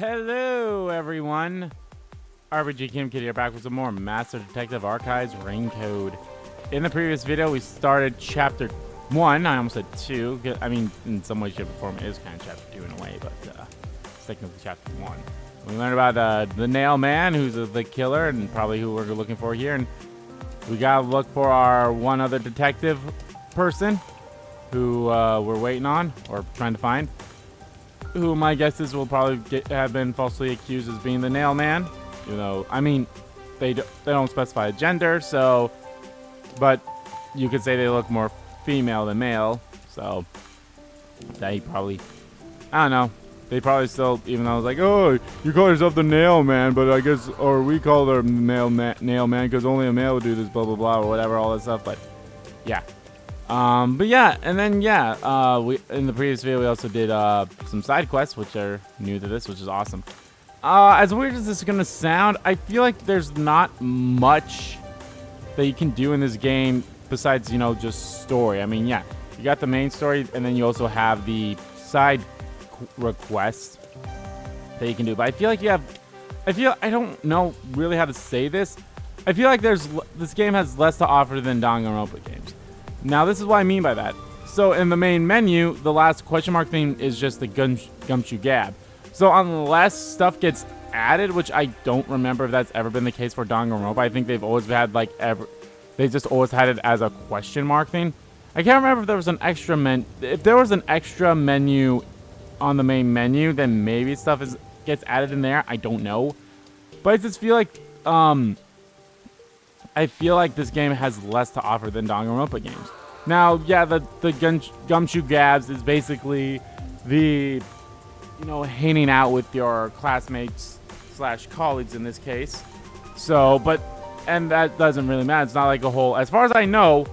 Hello, everyone. RPG Kim Kid here, back with some more Master Detective Archives Ring Code. In the previous video, we started Chapter 1. I almost said 2. I mean, in some way, shape, or form, it is kind of Chapter 2 in a way, but it's technically Chapter 1. We learned about the Nail Man, who's the killer, and probably who we're looking for here. And we gotta look for our one other detective person who we're waiting on, or trying to find. Who my guess is will probably have been falsely accused as being the Nail Man. You know, I mean, they don't specify a gender, so, but you could say they look more female than male. So they probably, I don't know. They probably still, even though it's like, oh, you call yourself the Nail Man, but I guess, or we call her Nail Man because only a male would do this, blah blah blah, or whatever, all that stuff. But yeah. But yeah, and then yeah, we in the previous video we also did some side quests, which are new to this, which is awesome. As weird as this is gonna sound, I feel like there's not much that you can do in this game besides, you know, just story. I mean, yeah, you got the main story, and then you also have the side requests that you can do. But I feel like I don't know really how to say this. I feel like this game has less to offer than Danganronpa games. Now, this is what I mean by that. So, in the main menu, the last question mark thing is just the gumshoe gab. So, unless stuff gets added, which I don't remember if that's ever been the case for Danganronpa, I think they've always had, like, they just always had it as a question mark thing. I can't remember if there was an extra if there was an extra menu on the main menu, then maybe stuff gets added in there. I don't know. But I just feel like, I feel like this game has less to offer than Danganronpa games. Now, yeah, the gumshoe gabs is basically the, you know, hanging out with your classmates / colleagues in this case. So, and that doesn't really matter. It's not like a whole, as far as I know,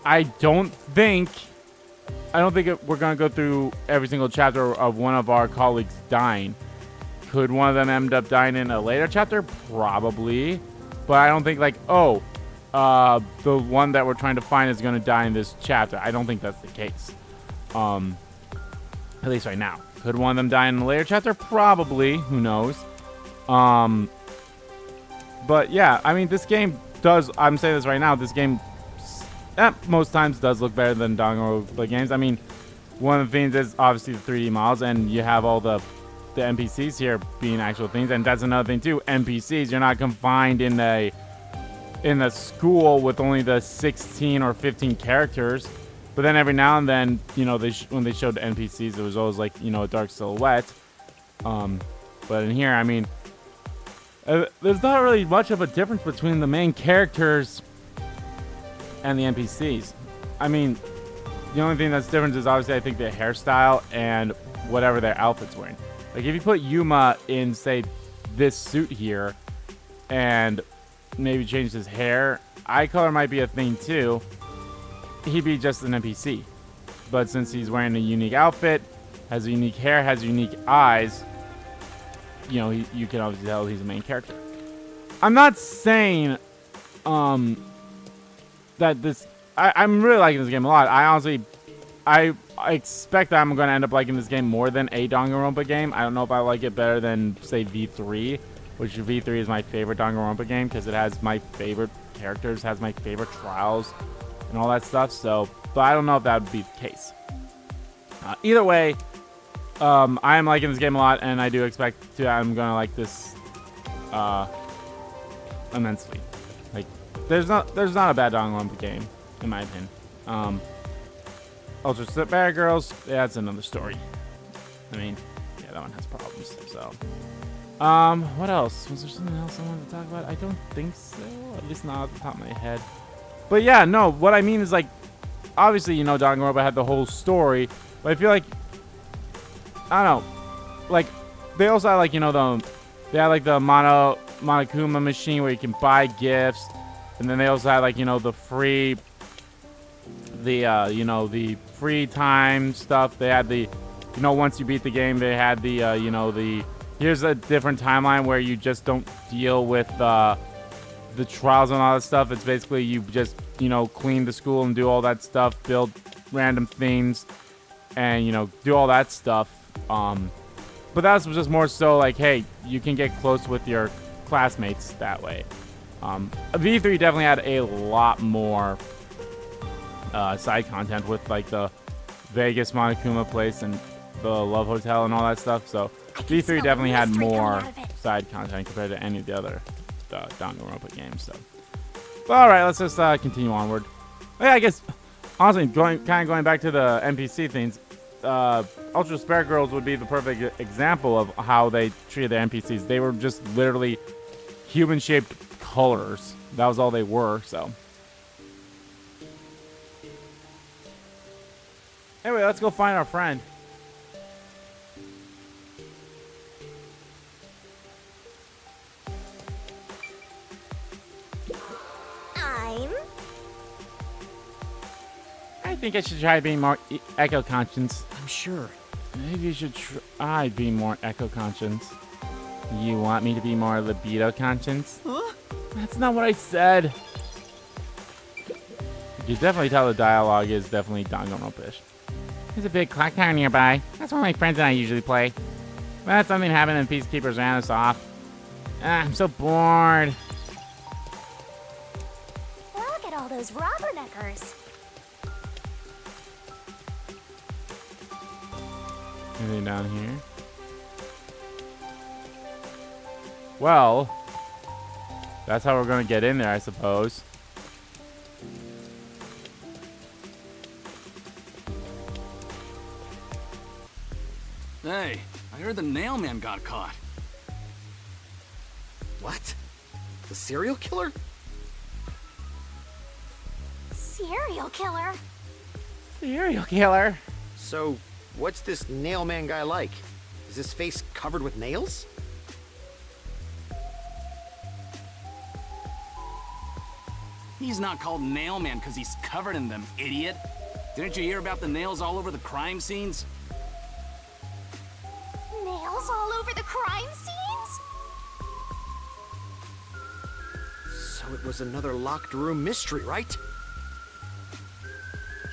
I don't think we're going to go through every single chapter of one of our colleagues dying. Could one of them end up dying in a later chapter? Probably. But I don't think, like, the one that we're trying to find is going to die in this chapter. I don't think that's the case. At least right now. Could one of them die in a later chapter? Probably. Who knows? But, yeah, I mean, this game does, I'm saying this right now, this game, most times does look better than Danganronpa games. I mean, one of the things is obviously the 3D models, and you have all the NPCs here being actual things, and that's another thing too. NPCs, you're not confined in a school with only the 16 or 15 characters. But then every now and then, you know, when they showed the NPCs, it was always like, you know, a dark silhouette. But in here, I mean, there's not really much of a difference between the main characters and the NPCs. I mean, the only thing that's different is obviously I think the hairstyle and whatever their outfit's wearing. Like, if you put Yuma in, say, this suit here, and maybe change his hair, eye color might be a thing, too. He'd be just an NPC. But since he's wearing a unique outfit, has a unique hair, has unique eyes, you know, you can obviously tell he's a main character. I'm not saying, that this... I'm really liking this game a lot. I honestly... I expect that I'm going to end up liking this game more than a Danganronpa game. I don't know if I like it better than, say, V3, which V3 is my favorite Danganronpa game because it has my favorite characters, has my favorite trials, and all that stuff. So, but I don't know if that would be the case. Either way, I am liking this game a lot, and I do expect I'm going to like this immensely. Like, there's not a bad Danganronpa game, in my opinion. Ultra Step Bad Girls, yeah, that's another story. I mean, yeah, that one has problems, so. What else? Was there something else I wanted to talk about? I don't think so, at least not off the top of my head. But yeah, no, what I mean is, like, obviously, you know, Danganronpa had the whole story, but I feel like, I don't know, like, they also had, like, you know, they had, like, the Monokuma machine where you can buy gifts, and then they also had, like, you know, the free... you know, the free time stuff. They had the, you know, once you beat the game, they had the, you know, here's a different timeline where you just don't deal with, the trials and all that stuff. It's basically you just, you know, clean the school and do all that stuff, build random things, and, you know, do all that stuff. But But that's just more so like, hey, you can get close with your classmates that way. V3 definitely had a lot more side content with like the Vegas Monokuma place and the Love Hotel and all that stuff. So V3 definitely had more side content compared to any of the other Danganronpa games. So, but all right, let's just continue onward. Yeah, I guess honestly, going back to the NPC things, Ultra Spare Girls would be the perfect example of how they treated their NPCs. They were just literally human-shaped colors. That was all they were. So. Anyway, let's go find our friend. I think I should try being more eco-conscious. I'm sure. Maybe you should try being more eco-conscious. You want me to be more libido-conscious? Huh? That's not what I said. You can definitely tell the dialogue is definitely Danganronpa-ish. There's a big clock tower nearby. That's where my friends and I usually play. But something happened and Peacekeepers ran us off. I'm so bored. Look at all those rubberneckers. Anything down here? Well, that's how we're gonna get in there, I suppose. Hey, I heard the nail man got caught. What? The serial killer? Serial killer? Serial killer? So, what's this nail man guy like? Is his face covered with nails? He's not called nail man because he's covered in them, idiot. Didn't you hear about the nails all over the crime scenes? Nails all over the crime scenes? So it was another locked room mystery, right?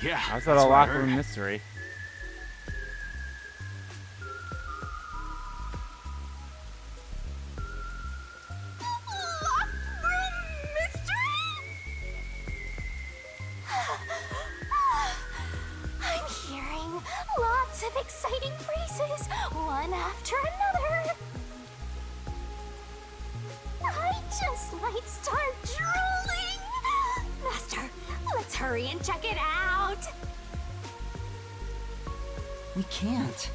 Yeah, That's not a what I locker heard. room mystery. Locked room mystery? I'm hearing lots of exciting phrases, one after another. I just might start drooling. Master, let's hurry and check it out. We can't.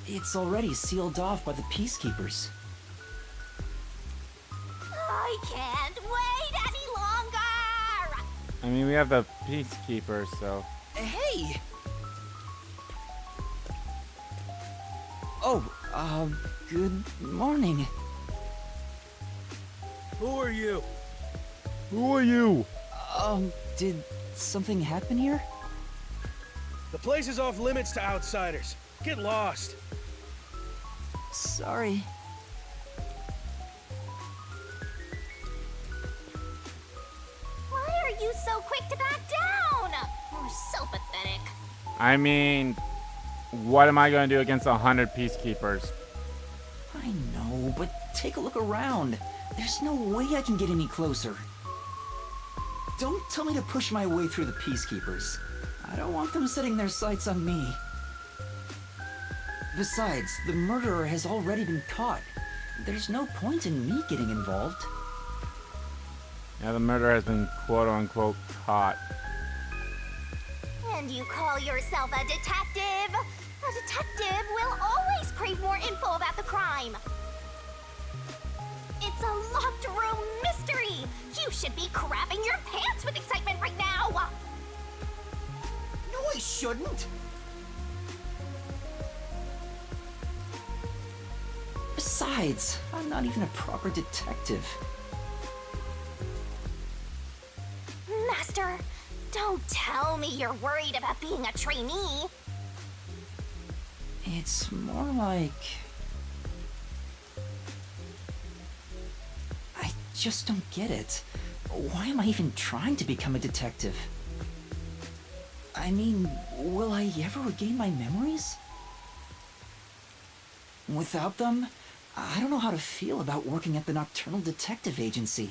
It's already sealed off by the Peacekeepers. I can't wait any longer. I mean, we have the Peacekeeper, so. Hey! Oh, good morning. Who are you? Who are you? Did something happen here? The place is off limits to outsiders. Get lost. Sorry. Why are you so quick to back down? You're so pathetic. I mean, what am I going to do against 100 Peacekeepers? I know, but take a look around. There's no way I can get any closer. Don't tell me to push my way through the Peacekeepers. I don't want them setting their sights on me. Besides, the murderer has already been caught. There's no point in me getting involved. Yeah, the murderer has been quote-unquote caught. And you call yourself a detective? A detective will always crave more info about the crime. It's a locked room mystery. You should be crapping your pants with excitement right now. No, I shouldn't! Besides, I'm not even a proper detective. Master, don't tell me you're worried about being a trainee. It's more like... I just don't get it. Why am I even trying to become a detective? I mean, will I ever regain my memories? Without them, I don't know how to feel about working at the Nocturnal Detective Agency.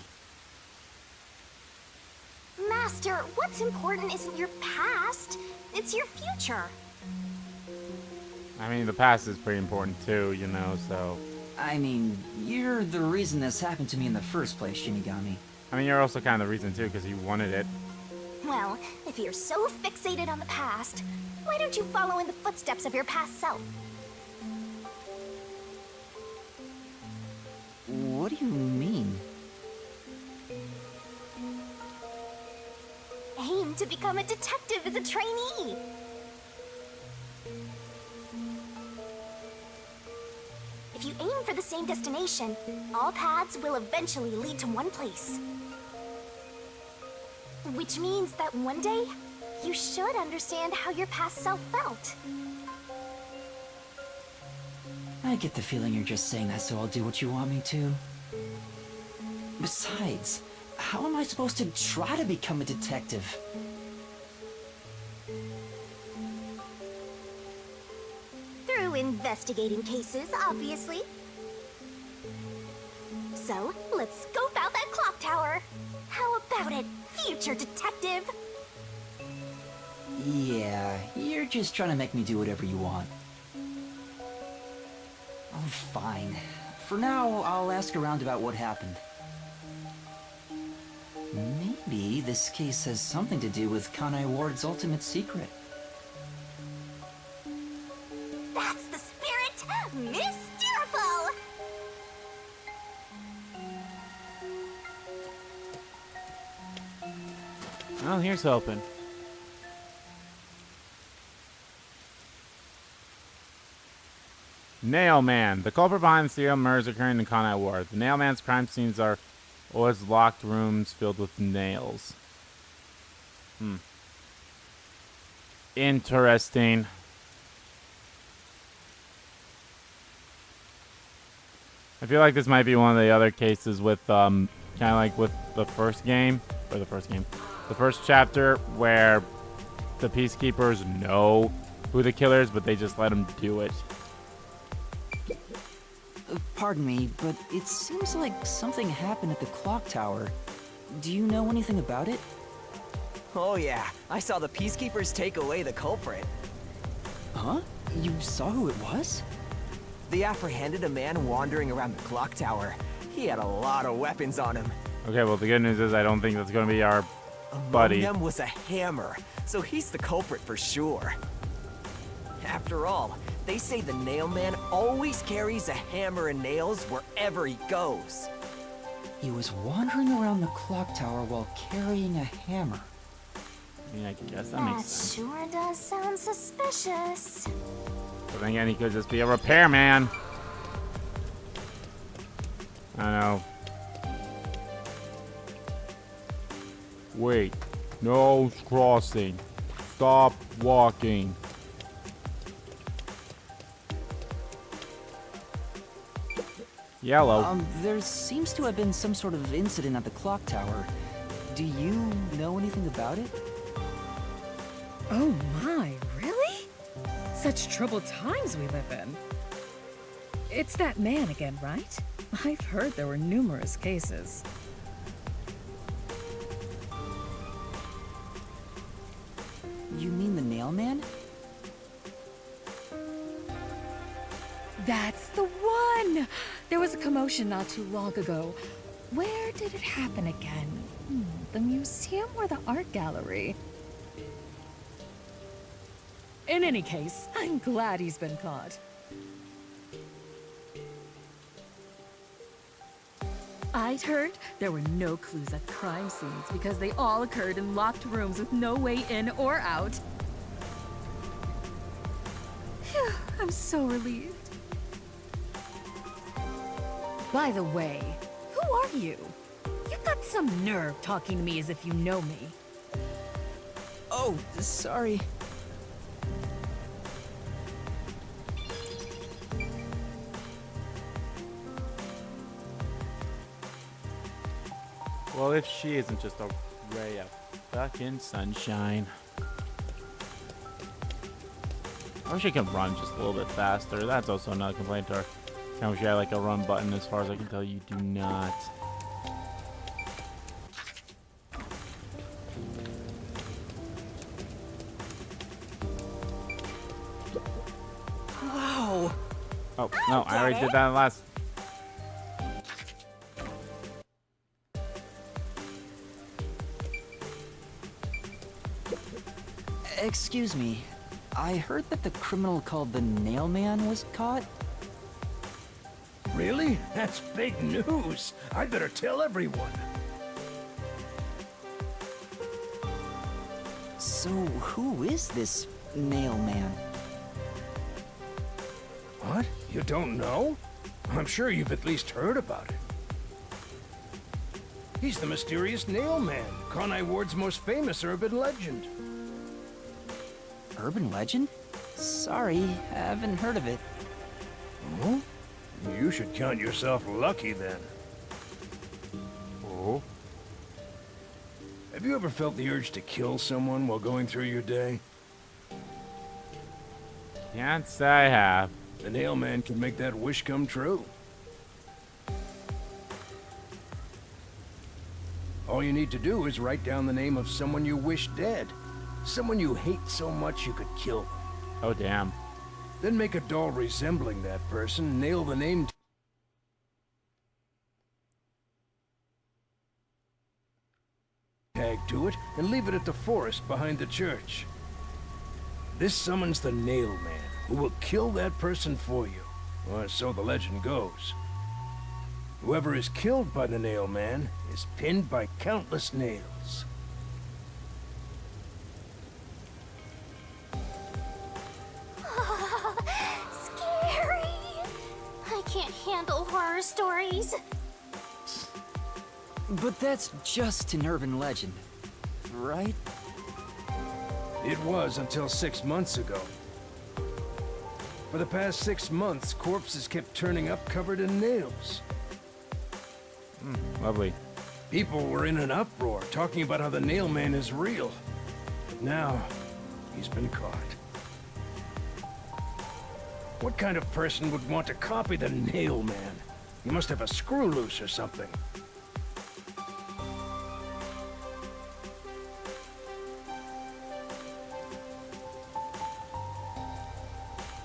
Master, what's important isn't your past, it's your future. I mean, the past is pretty important too, you know, so... I mean, you're the reason this happened to me in the first place, Shinigami. I mean, you're also kind of the reason too, because you wanted it. Well, if you're so fixated on the past, why don't you follow in the footsteps of your past self? What do you mean? Aim to become a detective as a trainee. If you aim for the same destination, all paths will eventually lead to one place. Which means that one day, you should understand how your past self felt. I get the feeling you're just saying that so I'll do what you want me to. Besides, how am I supposed to try to become a detective? Through investigating cases, obviously. So, let's scope out that clock tower. How about it, future detective? Yeah, you're just trying to make me do whatever you want. Oh, fine. For now, I'll ask around about what happened. Maybe this case has something to do with Kanai Ward's ultimate secret. That's the spirit! Mysteriful! Well, here's hoping. Nail Man. The culprit behind the serial murders occurring in Kanai Ward. The Nail Man's crime scenes are always locked rooms filled with nails. Interesting. I feel like this might be one of the other cases with, kind of like with the first chapter, where the Peacekeepers know who the killer is, but they just let them do it. Pardon me, but it seems like something happened at the Clocktower. Do you know anything about it? Oh yeah, I saw the Peacekeepers take away the culprit. Huh? You saw who it was? They apprehended a man wandering around the clock tower. He had a lot of weapons on him. Okay, well, the good news is I don't think that's going to be our Among buddy. them was a hammer, so he's the culprit for sure. After all, they say the Nail Man always carries a hammer and nails wherever he goes. He was wandering around the Clocktower while carrying a hammer. I mean, I guess that makes That sense. sure does sound suspicious. But then again, he could just be a repairman. I don't know. Wait. No crossing. Stop walking. Yellow. There seems to have been some sort of incident at the Clocktower. Do you know anything about it? Oh my, really? Such troubled times we live in. It's that man again, right? I've heard there were numerous cases. You mean the Nail Man? That's the one! There was a commotion not too long ago. Where did it happen again? The museum or the art gallery? In any case, I'm glad he's been caught. I'd heard there were no clues at crime scenes because they all occurred in locked rooms with no way in or out. Phew, I'm so relieved. By the way, who are you? You've got some nerve talking to me as if you know me. Oh, sorry. Well, if she isn't just a ray of fucking sunshine. I wish I could run just a little bit faster. That's also another complaint to her. I wish you had like a run button. As far as I can tell, you do not. Wow. Oh, no, I already did that last. Excuse me. I heard that the criminal called the Nail Man was caught. Really? That's big news. I'd better tell everyone. So, who is this Nail Man? What? You don't know? I'm sure you've at least heard about it. He's the mysterious Nail Man, Conai Ward's most famous urban legend. Urban legend? Sorry, haven't heard of it. Oh? You should count yourself lucky then. Oh. Have you ever felt the urge to kill someone while going through your day? Can't say I have. The Nail Man can make that wish come true. All you need to do is write down the name of someone you wish dead. Someone you hate so much you could kill them. Oh, damn. Then make a doll resembling that person, nail the name tag to it, and leave it at the forest behind the church. This summons the Nail Man, who will kill that person for you. Or so the legend goes. Whoever is killed by the Nail Man is pinned by countless nails. Scary. I can't handle horror stories. But that's just an urban legend, right? It was until 6 months ago. For the past 6 months, corpses kept turning up covered in nails. Lovely. People were in an uproar, talking about how the Nail Man is real. But now, he's been caught. What kind of person would want to copy the Nail Man? He must have a screw loose or something.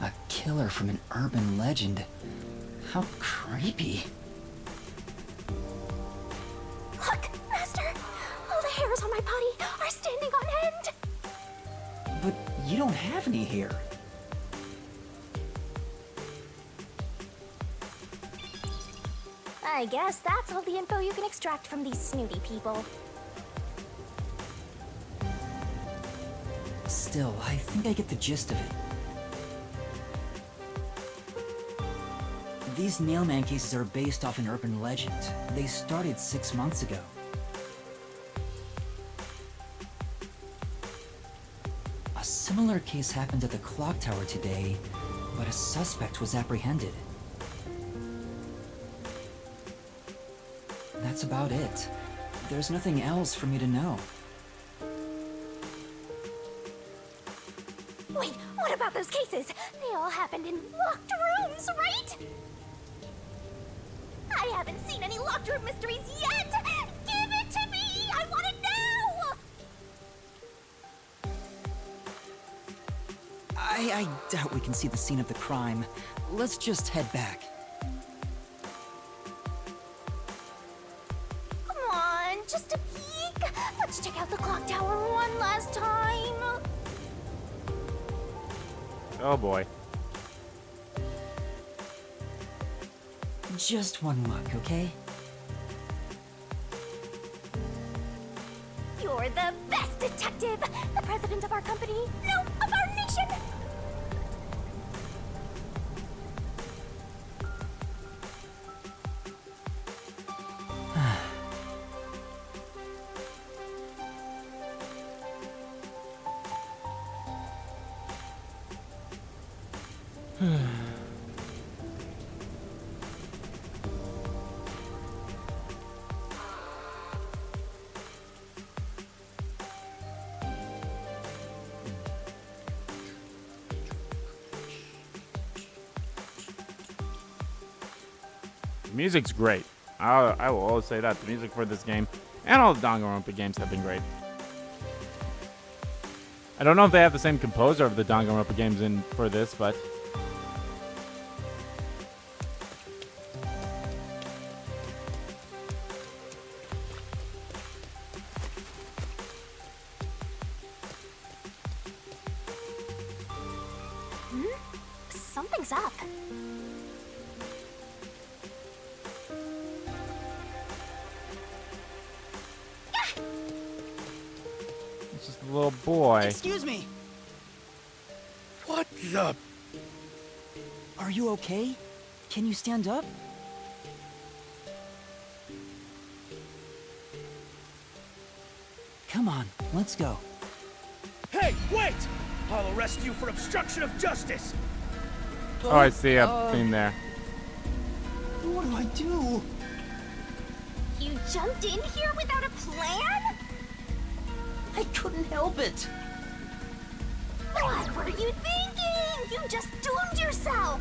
A killer from an urban legend. How creepy. Look, Master! All the hairs on my body are standing on end! But you don't have any hair. I guess that's all the info you can extract from these snooty people. Still, I think I get the gist of it. These Nailman cases are based off an urban legend. They started 6 months ago. A similar case happened at the Clocktower today, but a suspect was apprehended. That's about it. There's nothing else for me to know. Wait, what about those cases? They all happened in locked rooms, right? I haven't seen any locked room mysteries yet! Give it to me! I want it now! I doubt we can see the scene of the crime. Let's just head back. Come on, just a peek. Let's check out the clock tower one last time. Oh, boy. Just one look, okay? You're the best detective! The president of our company, no, of our nation! Music's great. I will always say that. The music for this game and all the Danganronpa games have been great. I don't know if they have the same composer of the Danganronpa games in for this, but Something's up. it's just a little boy. Excuse me. What the? Are you okay? Can you stand up? Come on, let's go. Hey, wait! I'll arrest you for obstruction of justice. Oh, I see a thing there. What do I do? You jumped in here without a plan? I couldn't help it. What were you thinking? You just doomed yourself.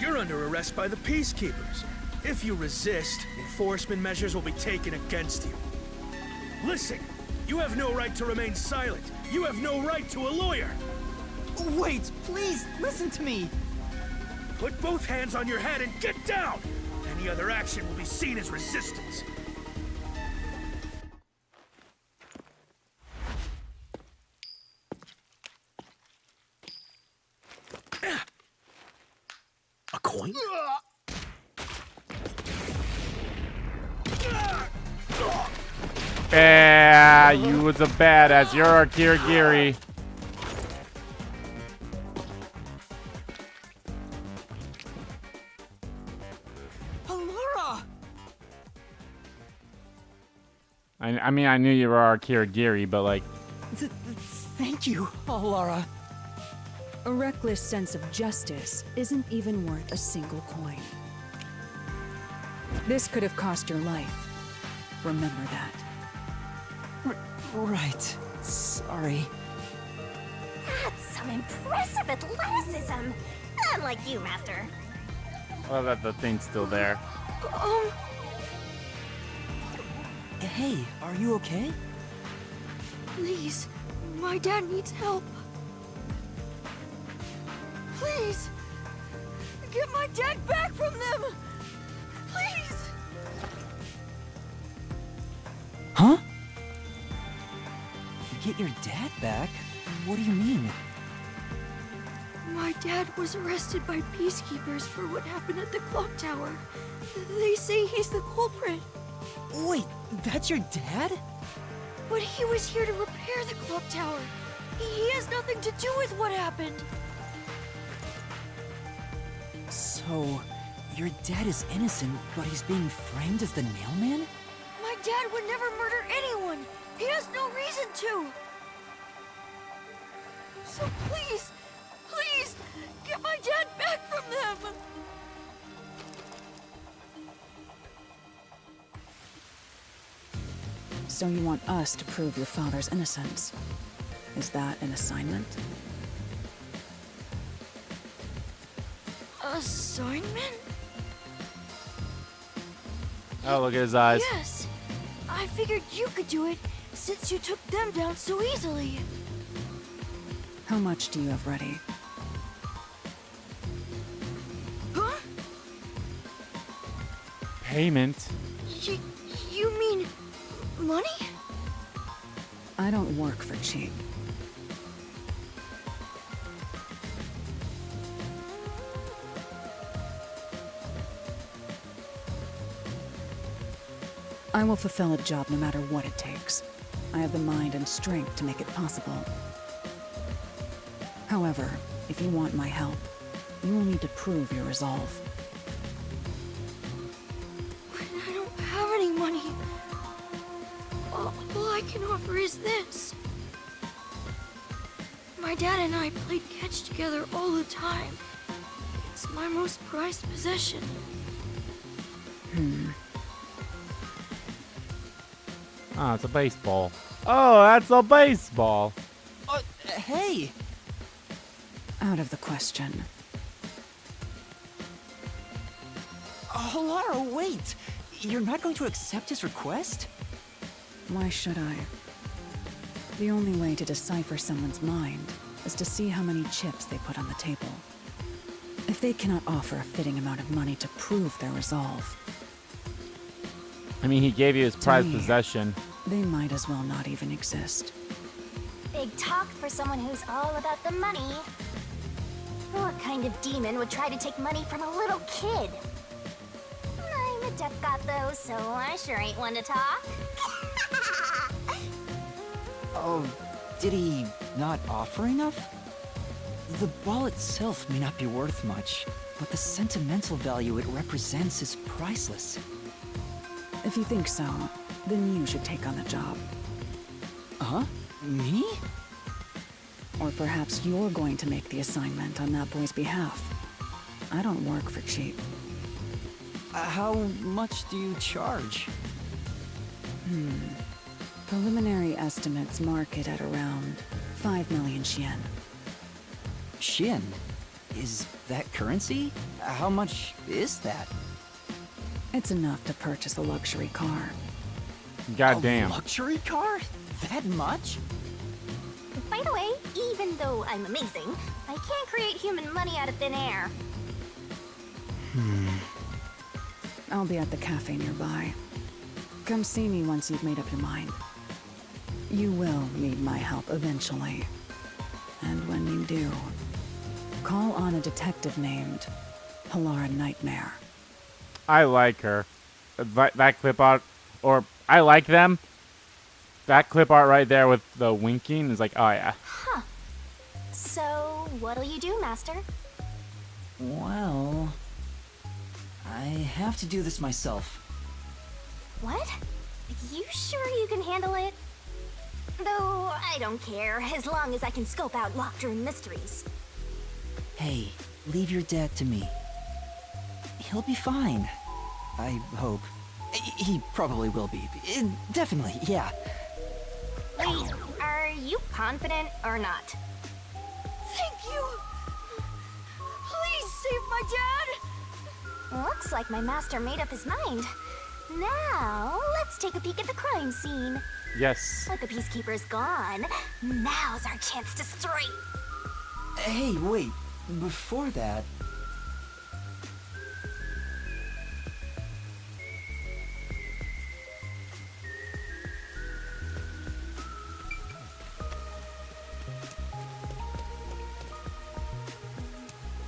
You're under arrest by the Peacekeepers. If you resist, enforcement measures will be taken against you. Listen, you have no right to remain silent. You have no right to a lawyer. Wait, please, listen to me. Put both hands on your head and get down! Any other action will be seen as resistance. A coin? Yeah, you was a badass. You're a Kirigiri. Laura! I mean, I knew you were our Kirigiri, but like, Thank you, Laura. A reckless sense of justice isn't even worth a single coin. This could have cost your life. Remember that. Right. Sorry. That's some impressive athleticism. Unlike you, Master. oh, that the thing's still there. Hey, are you okay? Please, my dad needs help. Please, get my dad back from them. Please. Huh? Get your dad back? What do you mean? My dad was arrested by peacekeepers for what happened at the Clocktower. They say he's the culprit. Wait, that's your dad? But he was here to repair the Clocktower. He has nothing to do with what happened. So, your dad is innocent, but he's being framed as the Nailman? My dad would never murder anyone. He has no reason to. So please, please, get my dad back from them. So you want us to prove your father's innocence? Is that an assignment? Assignment? Oh, look at his eyes. Yes. I figured you could do it since you took them down so easily. How much do you have ready? Huh? Payment. You mean money? I don't work for cheap. I will fulfill a job no matter what it takes. I have the mind and strength to make it possible. However, if you want my help, you will need to prove your resolve. I don't have any money. All I can offer is this. My dad and I played catch together all the time. It's my most prized possession. Oh, it's a baseball. Oh, that's a baseball. Hey! Out of the question. Halara, wait! You're not going to accept his request? Why should I? The only way to decipher someone's mind is to see how many chips they put on the table. If they cannot offer a fitting amount of money to prove their resolve, I mean, he gave you his prized me, possession. they might as well not even exist. Big talk for someone who's all about the money. What kind of demon would try to take money from a little kid? I'm a deaf god though, so I sure ain't one to talk. Oh, did he not offer enough? The ball itself may not be worth much, but the sentimental value it represents is priceless. If you think so, then you should take on the job. Huh? Me? Or perhaps you're going to make the assignment on that boy's behalf. I don't work for cheap. How much do you charge? Preliminary estimates mark it at around 5 million yen. Shin? Is that currency? How much is that? It's enough to purchase a luxury car. Goddamn. A luxury car? That much? By the way, even though I'm amazing, I can't create human money out of thin air. I'll be at the cafe nearby. Come see me once you've made up your mind. You will need my help eventually. And when you do, call on a detective named Halara Nightmare. I like her. That clip art, or I like them. That clip art right there with the winking is like, oh yeah. Huh. So, what'll you do, Master? Well, I have to do this myself. What? You sure you can handle it? Though, I don't care, as long as I can scope out locked-room mysteries. Hey, leave your dad to me. He'll be fine. I hope. He probably will be. Definitely, yeah. Wait, are you confident or not? Thank you! Please save my dad! Looks like my master made up his mind. Now, let's take a peek at the crime scene. Yes. With the peacekeepers gone, now's our chance to strike. Hey, wait. Before that...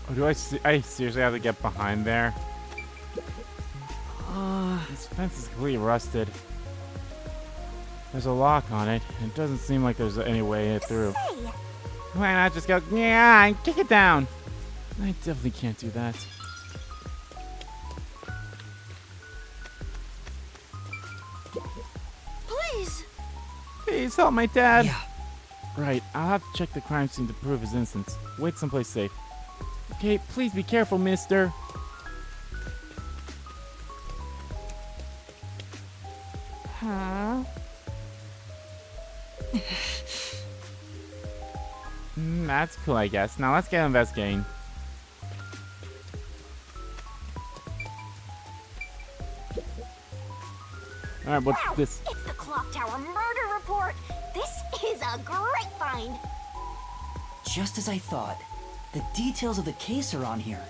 Oh, do I see? I seriously have to get behind there. This fence is completely rusted. There's a lock on it. It doesn't seem like there's any way through. Say, Why not just go, yeah, and kick it down? I definitely can't do that. Please! Please help my dad. Yeah. Right, I'll have to check the crime scene to prove his innocence. Wait someplace safe. Okay, please be careful, mister. Huh? That's cool, I guess. Now let's get investigating. Alright, what's wow, this? it's the Clocktower murder report. This is a great find. Just as I thought. The details of the case are on here.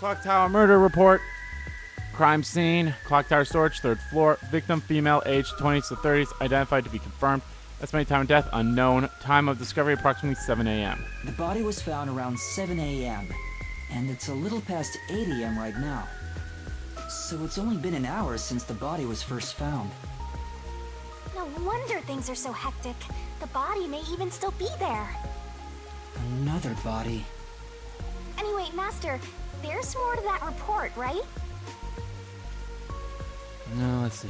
Clocktower murder report. Crime scene. Clocktower storage, 3rd floor. Victim, female, age 20s to 30s. Identified to be confirmed. Estimated time of death, unknown. Time of discovery, approximately 7 a.m. The body was found around 7 a.m. And it's a little past 8 a.m. right now. So it's only been an hour since the body was first found. No wonder things are so hectic. The body may even still be there. Another body. Anyway, Master, there's more to that report, right? No, let's see.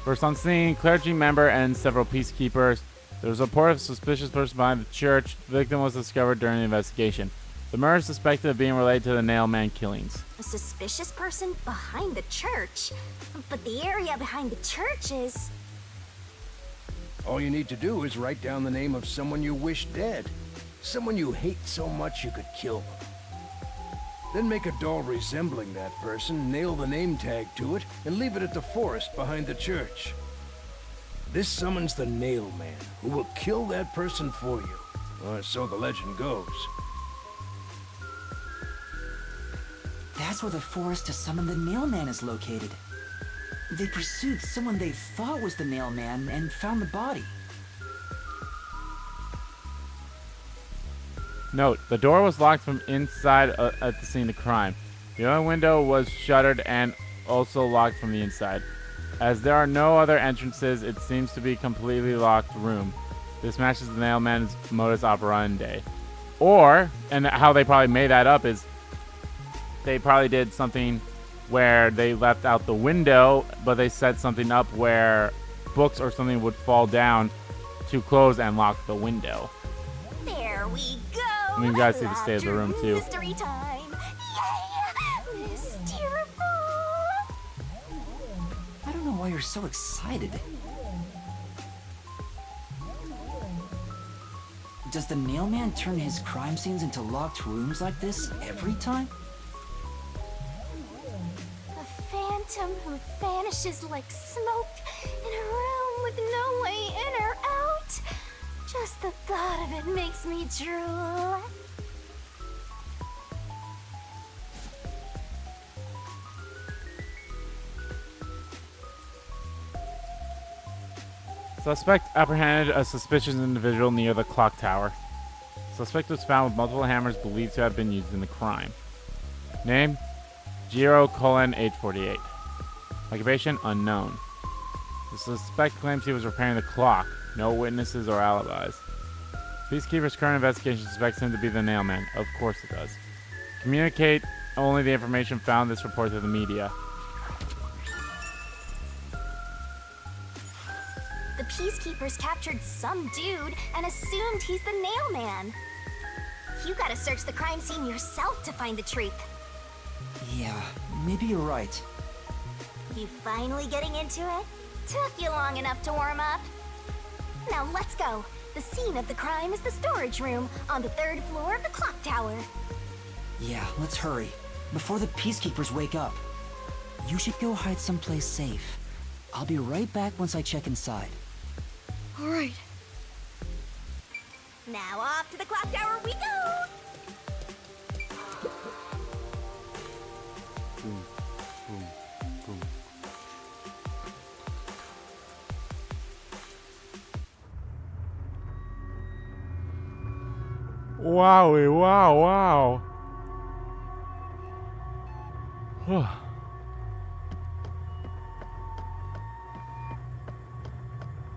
First on scene, clergy member and several peacekeepers. There was a report of a suspicious person behind the church. The victim was discovered during the investigation. The murder is suspected of being related to the Nailman killings. A suspicious person behind the church? But the area behind the church is... All you need to do is write down the name of someone you wish dead. Someone you hate so much you could kill them. Then make a doll resembling that person, nail the name tag to it, and leave it at the forest behind the church. This summons the Nailman, who will kill that person for you. Or so the legend goes. That's where the forest to summon the Nailman is located. They pursued someone they thought was the Nailman and found the body. Note, the door was locked from inside at the scene of crime. The only window was shuttered and also locked from the inside. As there are no other entrances, it seems to be a completely locked room. This matches the Nailman's modus operandi. Or, and how they probably made that up is, they probably did something where they left out the window, but they set something up where books or something would fall down to close and lock the window. There we go! I mean, you guys see the state of the room, too. Mystery time! Yay! Mysteriful! I don't know why you're so excited. Does the Nailman turn his crime scenes into locked rooms like this every time? A phantom who vanishes like smoke in a room with no way in or out. Just the thought of it makes me drool. Suspect apprehended a suspicious individual near the Clocktower. Suspect was found with multiple hammers believed to have been used in the crime. Name: Jiro age 48. Occupation: unknown. The suspect claims he was repairing the clock. No witnesses or alibis. Peacekeeper's current investigation suspects him to be the Nailman. Of course it does. Communicate only the information found in this report to the media. The Peacekeepers captured some dude and assumed he's the Nailman. You gotta search the crime scene yourself to find the truth. Yeah, maybe you're right. You finally getting into it? Took you long enough to warm up. Now let's go. The scene of the crime is the storage room on the 3rd floor of the Clocktower. Yeah, let's hurry. Before the Peacekeepers wake up. You should go hide someplace safe. I'll be right back once I check inside. All right. Now off to the Clocktower we go! Wowie, wow.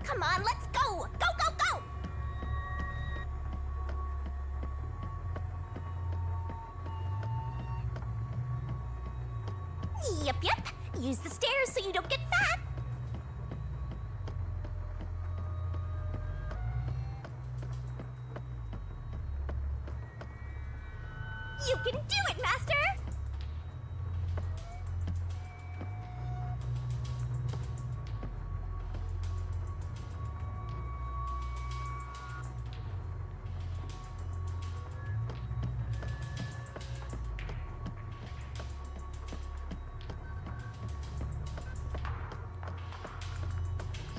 Come on, let's go! Go! Yep. Use the stairs so you don't get fat. You can do it, Master!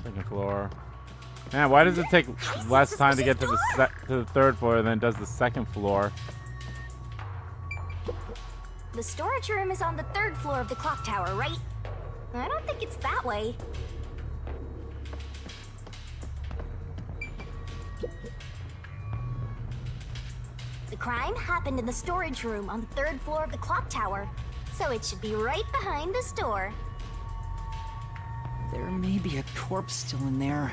Second floor. Man, why does it take less time to get to the 3rd floor than it does the 2nd floor? The storage room is on the 3rd floor of the Clocktower, right? I don't think it's that way. The crime happened in the storage room on the 3rd floor of the Clocktower, so it should be right behind the store. There may be a corpse still in there.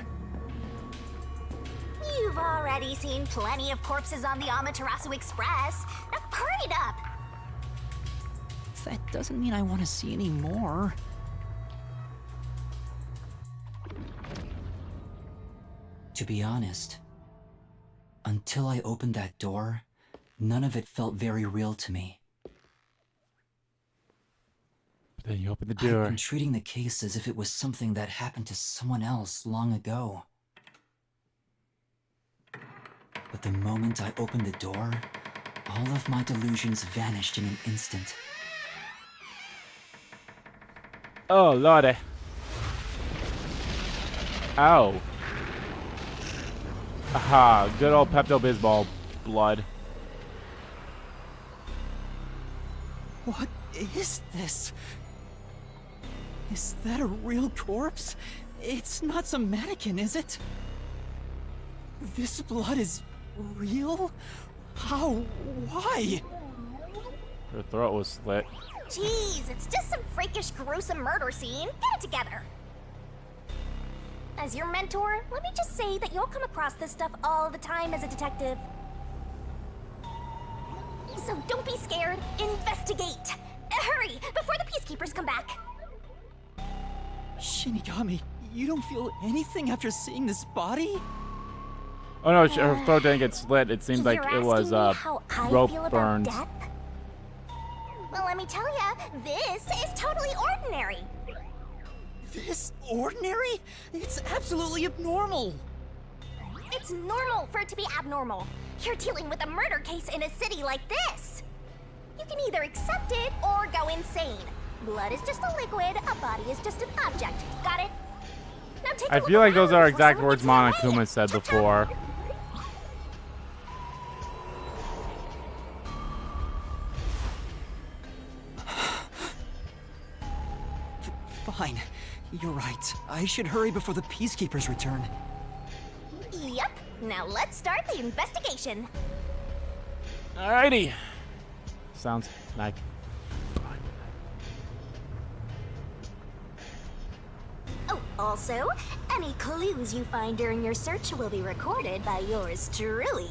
You've already seen plenty of corpses on the Amaterasu Express. Now hurry it up! That doesn't mean I want to see any more. To be honest, until I opened that door, none of it felt very real to me. But then you open the I've door. been treating the case as if it was something that happened to someone else long ago. But the moment I opened the door, all of my delusions vanished in an instant. Oh, lordy. Ow. Aha, good old Pepto-Bismol blood. What is this? Is that a real corpse? It's not some mannequin, is it? This blood is real? How? Why? Her throat was slit. Jeez, it's just some freakish, gruesome murder scene. Get it together. As your mentor, let me just say that you'll come across this stuff all the time as a detective. So don't be scared. Investigate. Hurry, before the peacekeepers come back. Shinigami, you don't feel anything after seeing this body? Oh no, her throat didn't get slit. It seemed like You're it was asking me how I rope feel about burned. death? Well, let me tell ya, this is totally ordinary. This ordinary? It's absolutely abnormal. It's normal for it to be abnormal. You're dealing with a murder case in a city like this. You can either accept it or go insane. Blood is just a liquid, a body is just an object. Got it? Now take a I look feel like those around are before exact someone words gets in your way. Monokuma said Chop, chop. before. Fine. You're right. I should hurry before the peacekeepers return. Yep. Now let's start the investigation. Alrighty. Sounds like fun. Oh, also, any clues you find during your search will be recorded by yours truly.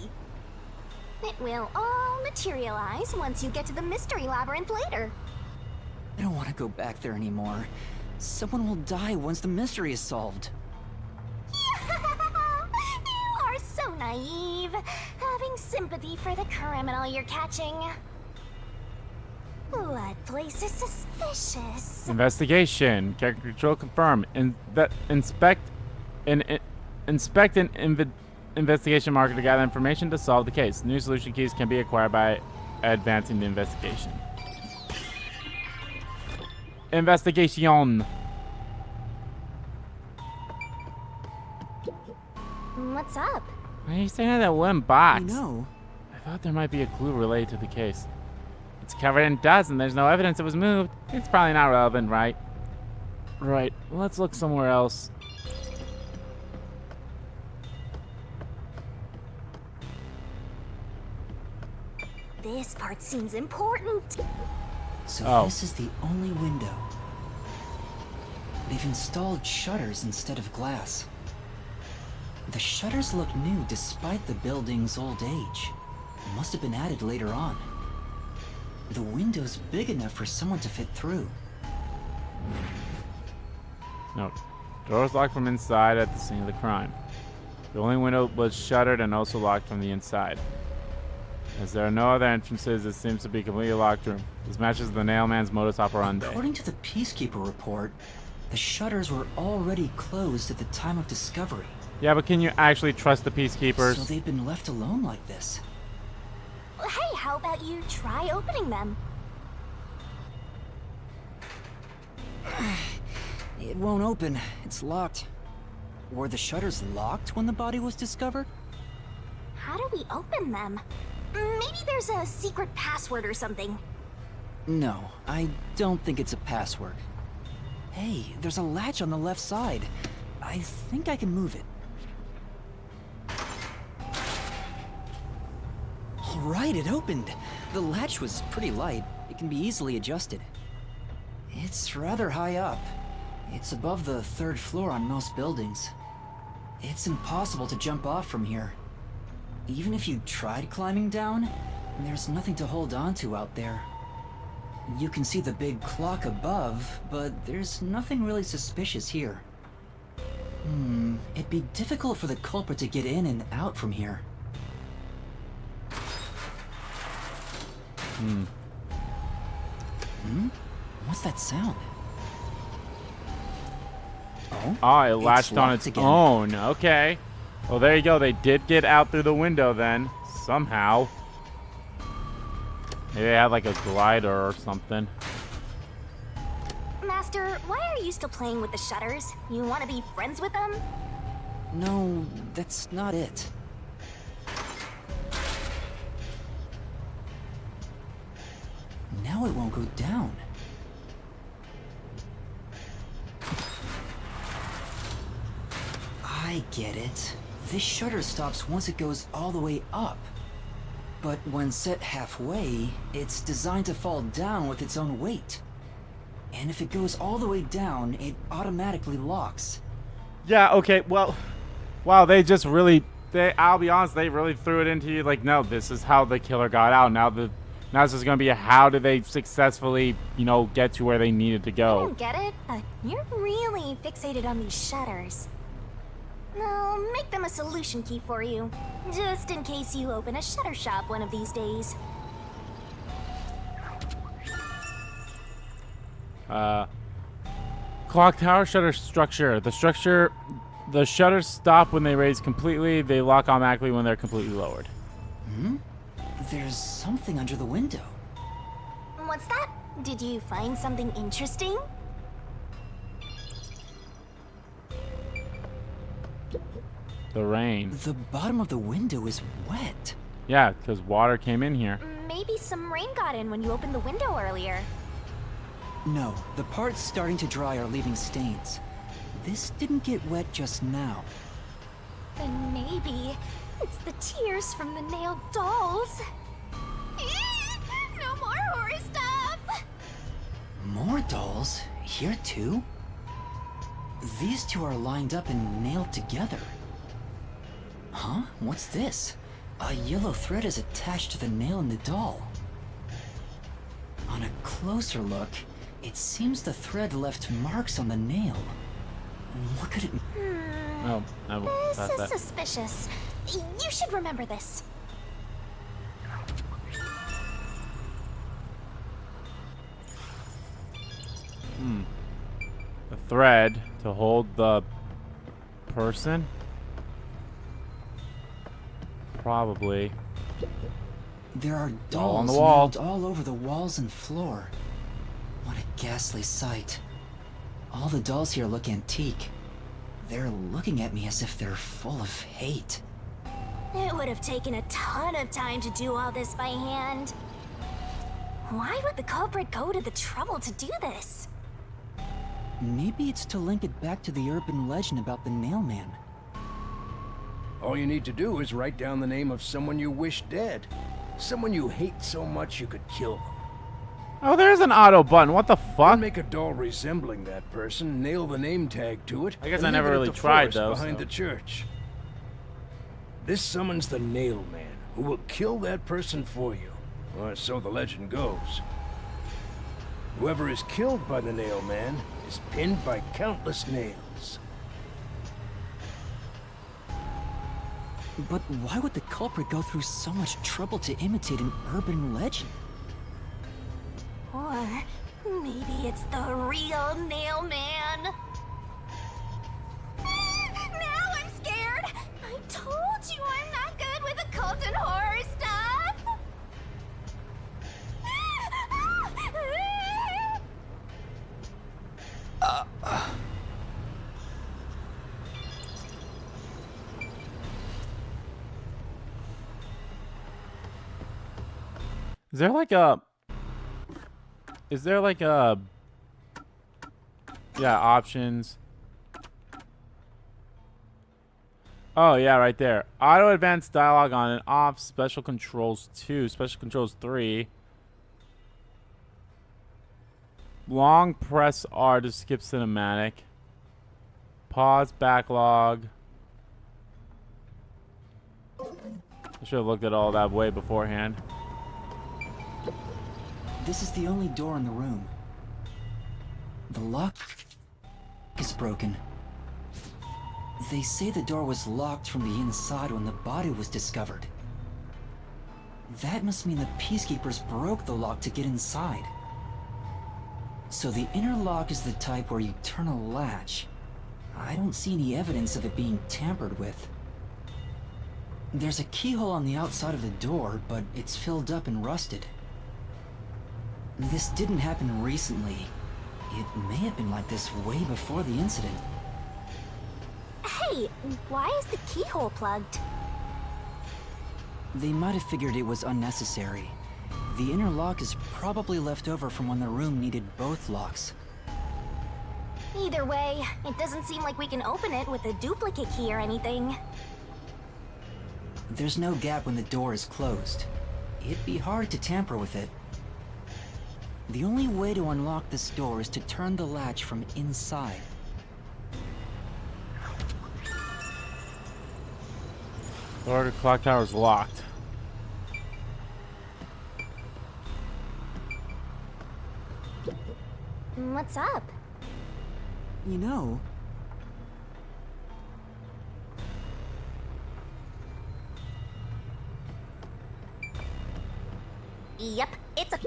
It will all materialize once you get to the mystery labyrinth later. I don't want to go back there anymore. Someone will die once the mystery is solved. You are so naive, having sympathy for the criminal you're catching. Blood place is suspicious. Investigation. Character control confirmed. Inspect an investigation marker to gather information to solve the case. New solution keys can be acquired by advancing the investigation. Investigation. What's up? Why are you staring at that wooden box? No. I thought there might be a clue related to the case. It's covered in dust and there's no evidence it was moved. It's probably not relevant, right? Right. Let's look somewhere else. This part seems important. So this is the only window. They've installed shutters instead of glass. The shutters look new despite the building's old age. Must have been added later on. The window's big enough for someone to fit through. No. Door was locked from inside at the scene of the crime. The only window was shuttered and also locked from the inside. As there are no other entrances, it seems to be a completely locked room. This matches the Nailman's modus operandi. According to the Peacekeeper report, the shutters were already closed at the time of discovery. Yeah, but can you actually trust the peacekeepers? So they've been left alone like this. Hey, how about you try opening them? It won't open. It's locked. Were the shutters locked when the body was discovered? How do we open them? Maybe there's a secret password or something. No, I don't think it's a password. Hey, there's a latch on the left side. I think I can move it. All right, it opened. The latch was pretty light. It can be easily adjusted. It's rather high up. It's above the 3rd floor on most buildings. It's impossible to jump off from here. Even if you tried climbing down, there's nothing to hold on to out there. You can see the big clock above, but there's nothing really suspicious here. It'd be difficult for the culprit to get in and out from here. What's that sound? Oh, Oh, it it's latched on locked its again. own. Okay. Well, there you go. They did get out through the window then. Somehow. Maybe they had like a glider or something. Master, why are you still playing with the shutters? You want to be friends with them? No, that's not it. Now it won't go down. I get it. This shutter stops once it goes all the way up. But when set halfway, it's designed to fall down with its own weight. And if it goes all the way down, it automatically locks. Yeah, okay, well, wow, they just really, I'll be honest, they really threw it into you like, no, this is how the killer got out. Now this is going to be a how did they successfully, you know, get to where they needed to I go. don't get it, but you're really fixated on these shutters. I'll make them a solution key for you, just in case you open a shutter shop one of these days. Clocktower shutter structure. The shutters stop when they raise completely. They lock automatically when they're completely lowered. There's something under the window. What's that? Did you find something interesting? The rain. The bottom of the window is wet. Yeah, because water came in here. Maybe some rain got in when you opened the window earlier. No, the parts starting to dry are leaving stains. This didn't get wet just now. Then maybe it's the tears from the nailed dolls. No more horror stuff! More dolls? Here too? These two are lined up and nailed together. Huh? What's this? A yellow thread is attached to the nail in the doll. On a closer look, it seems the thread left marks on the nail. What could it... Oh, I will This pass is that. suspicious. You should remember this. A thread to hold the person? Probably. There are All on dolls the wall. nailed all over the walls and floor. What a ghastly sight. All the dolls here look antique. They're looking at me as if they're full of hate. It would have taken a ton of time to do all this by hand. Why would the culprit go to the trouble to do this? Maybe it's to link it back to the urban legend about the Nail Man. All you need to do is write down the name of someone you wish dead. Someone you hate so much you could kill them. Oh, there's an auto button. What the Then fuck? make a doll resembling that person, nail the name tag to it. I guess and I never leave it at really the tried, forest though, behind so. the church. This summons the Nail Man, who will kill that person for you. Or so the legend goes. Whoever is killed by the Nail Man is pinned by countless nails. But why would the culprit go through so much trouble to imitate an urban legend? Or maybe it's the real Nail Man. Now I'm scared. I told you I'm not good with occult and horror stuff. Is there like a... Is there like a... Yeah, options. Oh, yeah, right there. Auto advanced dialogue on and off. Special controls 2. Special controls 3. Long press R to skip cinematic. Pause backlog. I should have looked at all that way beforehand. This is the only door in the room. The lock is broken. They say the door was locked from the inside when the body was discovered. That must mean the Peacekeepers broke the lock to get inside. So the inner lock is the type where you turn a latch. I don't see any evidence of it being tampered with. There's a keyhole on the outside of the door, but it's filled up and rusted. This didn't happen recently. It may have been like this way before the incident. Hey, why is the keyhole plugged? They might have figured it was unnecessary. The inner lock is probably left over from when the room needed both locks. Either way, it doesn't seem like we can open it with a duplicate key or anything. There's no gap when the door is closed. It'd be hard to tamper with it. The only way to unlock this door is to turn the latch from inside. Door to Clocktower is locked. What's up? You know, Yep, it's a...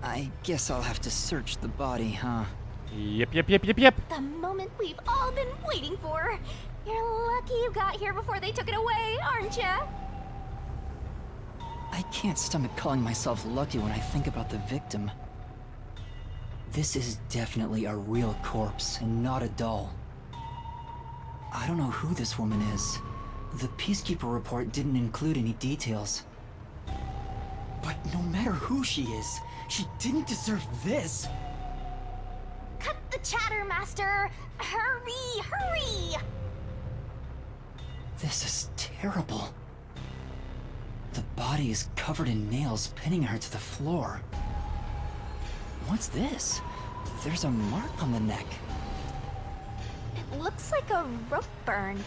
I guess I'll have to search the body, huh? Yep. The moment we've all been waiting for. You're lucky you got here before they took it away, aren't ya? I can't stomach calling myself lucky when I think about the victim. This is definitely a real corpse and not a doll. I don't know who this woman is. The Peacekeeper report didn't include any details. But no matter who she is, she didn't deserve this! Cut the chatter, Master! Hurry! This is terrible. The body is covered in nails pinning her to the floor. What's this? There's a mark on the neck. It looks like a rope burn.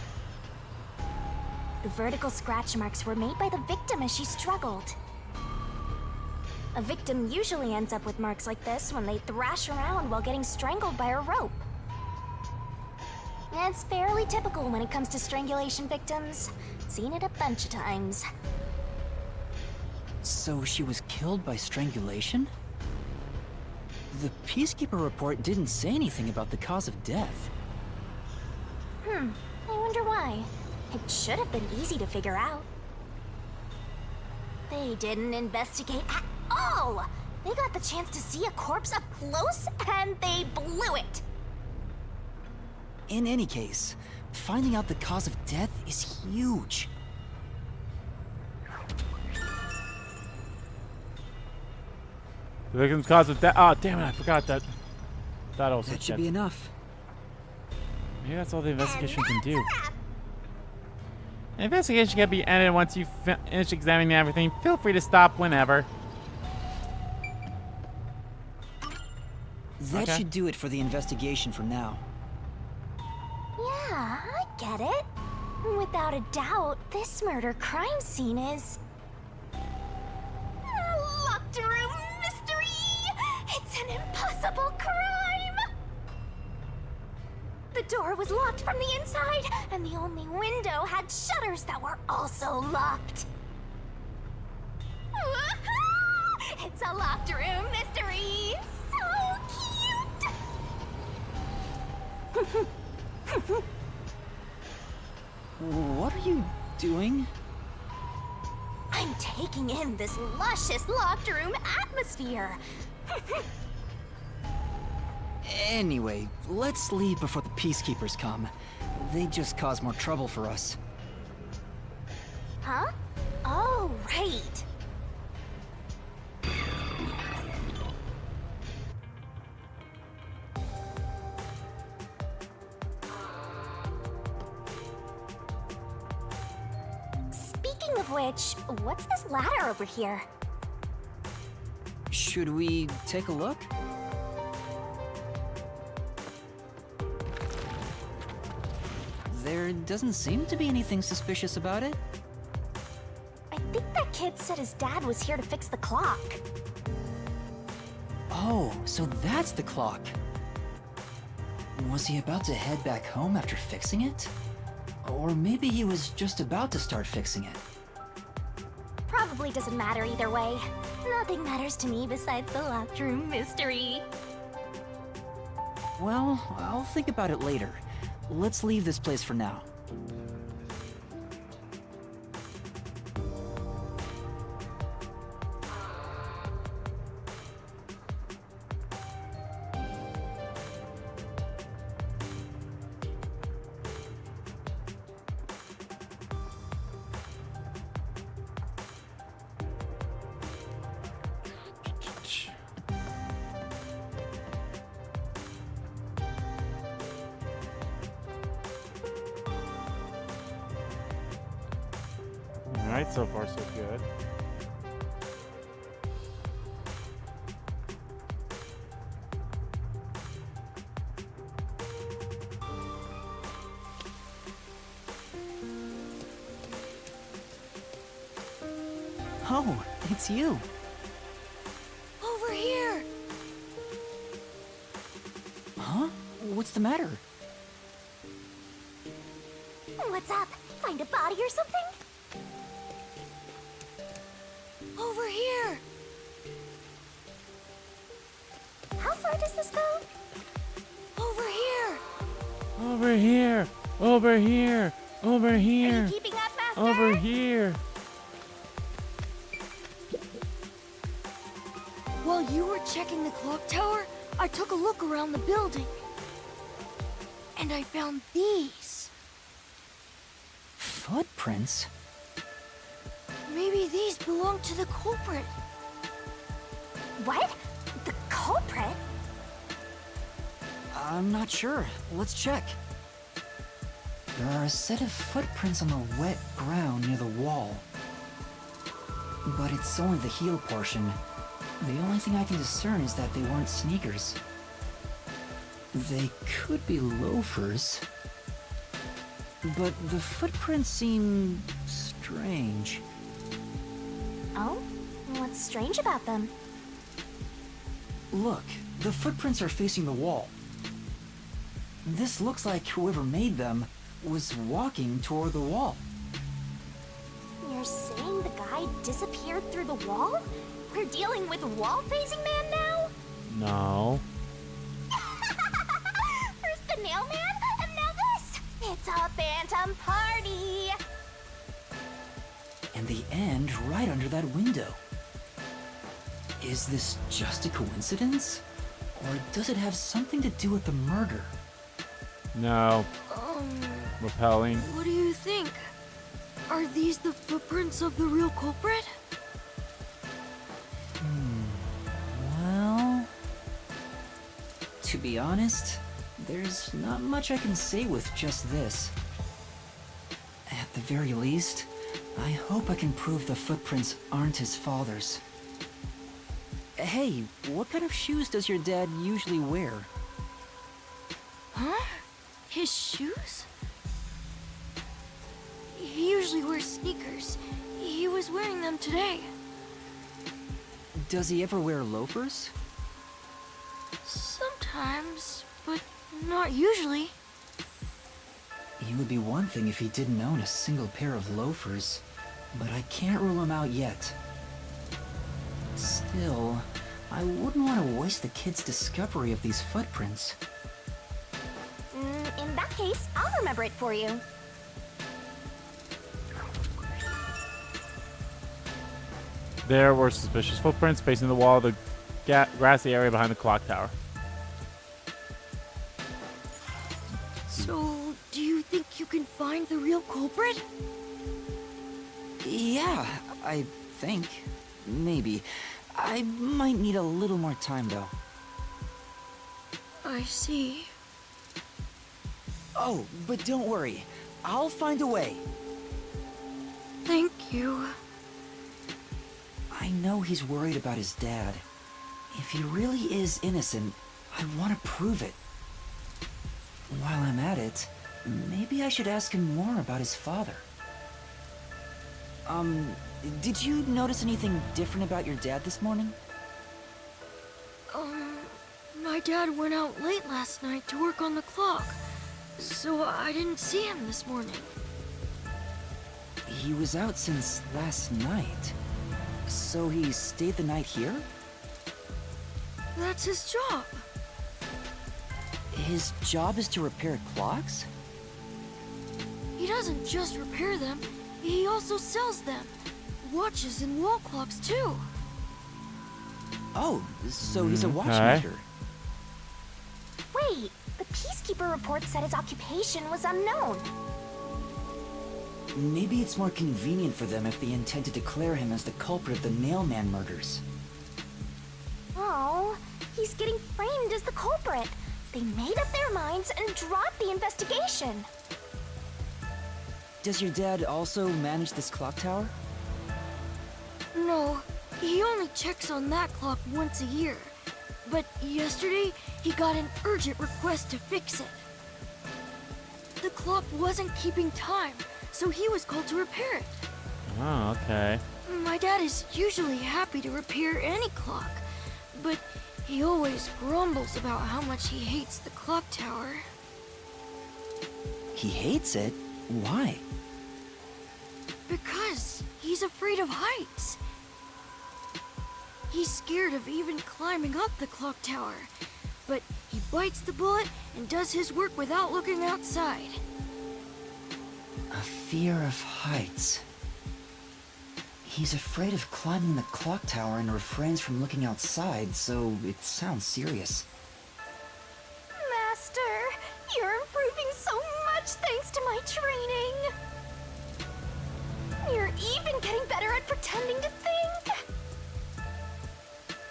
The vertical scratch marks were made by the victim as she struggled. A victim usually ends up with marks like this when they thrash around while getting strangled by a rope. It's fairly typical when it comes to strangulation victims. Seen it a bunch of times. So she was killed by strangulation? The Peacekeeper report didn't say anything about the cause of death. I wonder why. It should have been easy to figure out. They didn't investigate at all! They got the chance to see a corpse up close, and they blew it! In any case, finding out the cause of death is huge. The victim's cause of death. Oh, damn it! I forgot that. That also. That should be enough. Maybe that's all the investigation can do. The investigation can be ended once you finish examining everything. Feel free to stop whenever. That should do it for the investigation for now. Yeah, I get it. Without a doubt, this murder crime scene is... a locked room mystery! It's an impossible crime! The door was locked from the inside, and the only window had shutters that were also locked. It's a locked room mystery! So cute! What are you doing? I'm taking in this luscious locked room atmosphere. Anyway, let's leave before the Peacekeepers come. They just cause more trouble for us. Huh? Oh, right. Speaking of which, what's this ladder over here? Should we take a look? There doesn't seem to be anything suspicious about it. I think that kid said his dad was here to fix the clock. Oh, so that's the clock. Was he about to head back home after fixing it? Or maybe he was just about to start fixing it. Probably doesn't matter either way. Nothing matters to me besides the locked room mystery. Well, I'll think about it later. Let's leave this place for now. Alright, so far so good. Oh, it's you. Over here! Huh? What's the matter? What's up? Find a body or something? Over here! How far does this go? Over here! Over here! Over here! Over Are here! you keeping up, Master? Over here! While you were checking the clock tower, I took a look around the building. And I found these. Footprints? Maybe these belong to the culprit. What? The culprit? I'm not sure. Let's check. There are a set of footprints on the wet ground near the wall. But it's only the heel portion. The only thing I can discern is that they weren't sneakers. They could be loafers. But the footprints seem strange. Oh? What's strange about them? Look, the footprints are facing the wall. This looks like whoever made them was walking toward the wall. You're saying the guy disappeared through the wall? We're dealing with a wall-facing man now? No. First the nail man, and now this! It's a phantom party! And the end right under that window. Is this just a coincidence? Or does it have something to do with the murder? No. Repelling. What do you think? Are these the footprints of the real culprit? Well... To be honest, there's not much I can say with just this. At the very least, I hope I can prove the footprints aren't his father's. Hey, what kind of shoes does your dad usually wear? Huh? His shoes? He usually wears sneakers. He was wearing them today. Does he ever wear loafers? Sometimes, but not usually. It would be one thing if he didn't own a single pair of loafers, but I can't rule him out yet. Still, I wouldn't want to waste the kid's discovery of these footprints. In that case, I'll remember it for you. There were suspicious footprints facing the wall of the grassy area behind the clock tower. So, do you think you can find the real culprit? Yeah, I think. Maybe. I might need a little more time, though. I see. Oh, but don't worry. I'll find a way. Thank you. I know he's worried about his dad. If he really is innocent, I want to prove it. While I'm at it, maybe I should ask him more about his father. Did you notice anything different about your dad this morning? My dad went out late last night to work on the clock, so I didn't see him this morning. He was out since last night. So he stayed the night here? That's his job. His job is to repair clocks? He doesn't just repair them, he also sells them. Watches and wall clocks, too. Oh, so he's a Okay. watchmaker. Wait, the Peacekeeper report said his occupation was unknown. Maybe it's more convenient for them if they intend to declare him as the culprit of the Nailman murders. Oh, he's getting framed as the culprit. They made up their minds and dropped the investigation. Does your dad also manage this clock tower? No, he only checks on that clock once a year. But yesterday, he got an urgent request to fix it. The clock wasn't keeping time, so he was called to repair it. Oh, okay. My dad is usually happy to repair any clock, but he always grumbles about how much he hates the clock tower. He hates it? Why? Because he's afraid of heights. He's scared of even climbing up the clock tower, but he bites the bullet and does his work without looking outside. A fear of heights. He's afraid of climbing the clock tower and refrains from looking outside, so it sounds serious. Master, you're improving so much thanks to my training. You're even getting better at pretending to think.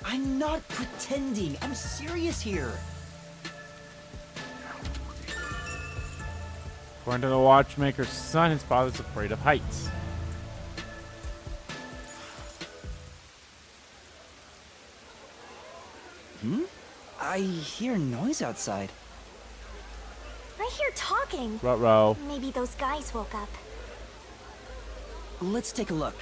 I'm not pretending. I'm serious here. According to the watchmaker's son, his father's afraid of heights. I hear noise outside. I hear talking. Ruh-roh. Maybe those guys woke up. Let's take a look.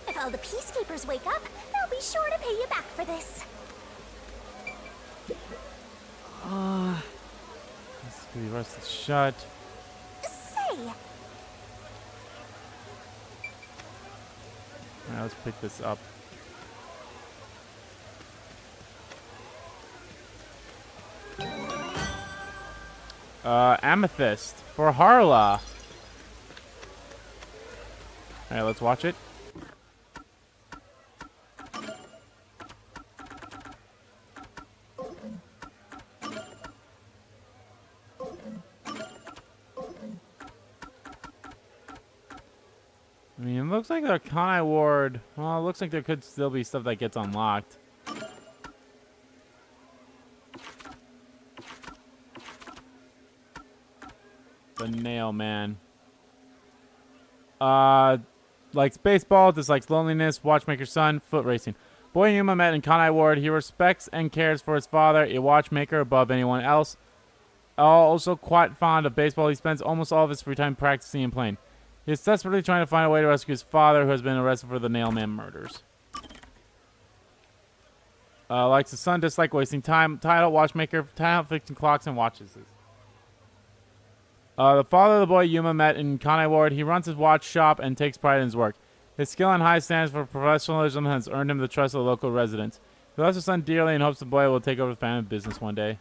If all the Peacekeepers wake up, they'll be sure to pay you back for this. Let's see, the rest is shut. Say, Alright, let's pick this up. Amethyst for Harla. Alright, let's watch it. I mean, it looks like the Kanai Ward. Well, it looks like there could still be stuff that gets unlocked. The Nail Man. Likes baseball, dislikes loneliness, watchmaker's son, foot racing. Boy Yuma met in Kanai Ward. He respects and cares for his father, a watchmaker above anyone else. Also quite fond of baseball. He spends almost all of his free time practicing and playing. He is desperately trying to find a way to rescue his father, who has been arrested for the Nailman murders. Likes his son, dislike wasting time. Title, watchmaker, talent, fixing clocks and watches. The father of the boy Yuma met in Kanai Ward. He runs his watch shop and takes pride in his work. His skill and high standards for professionalism has earned him the trust of the local residents. He loves his son dearly and hopes the boy will take over the family business one day.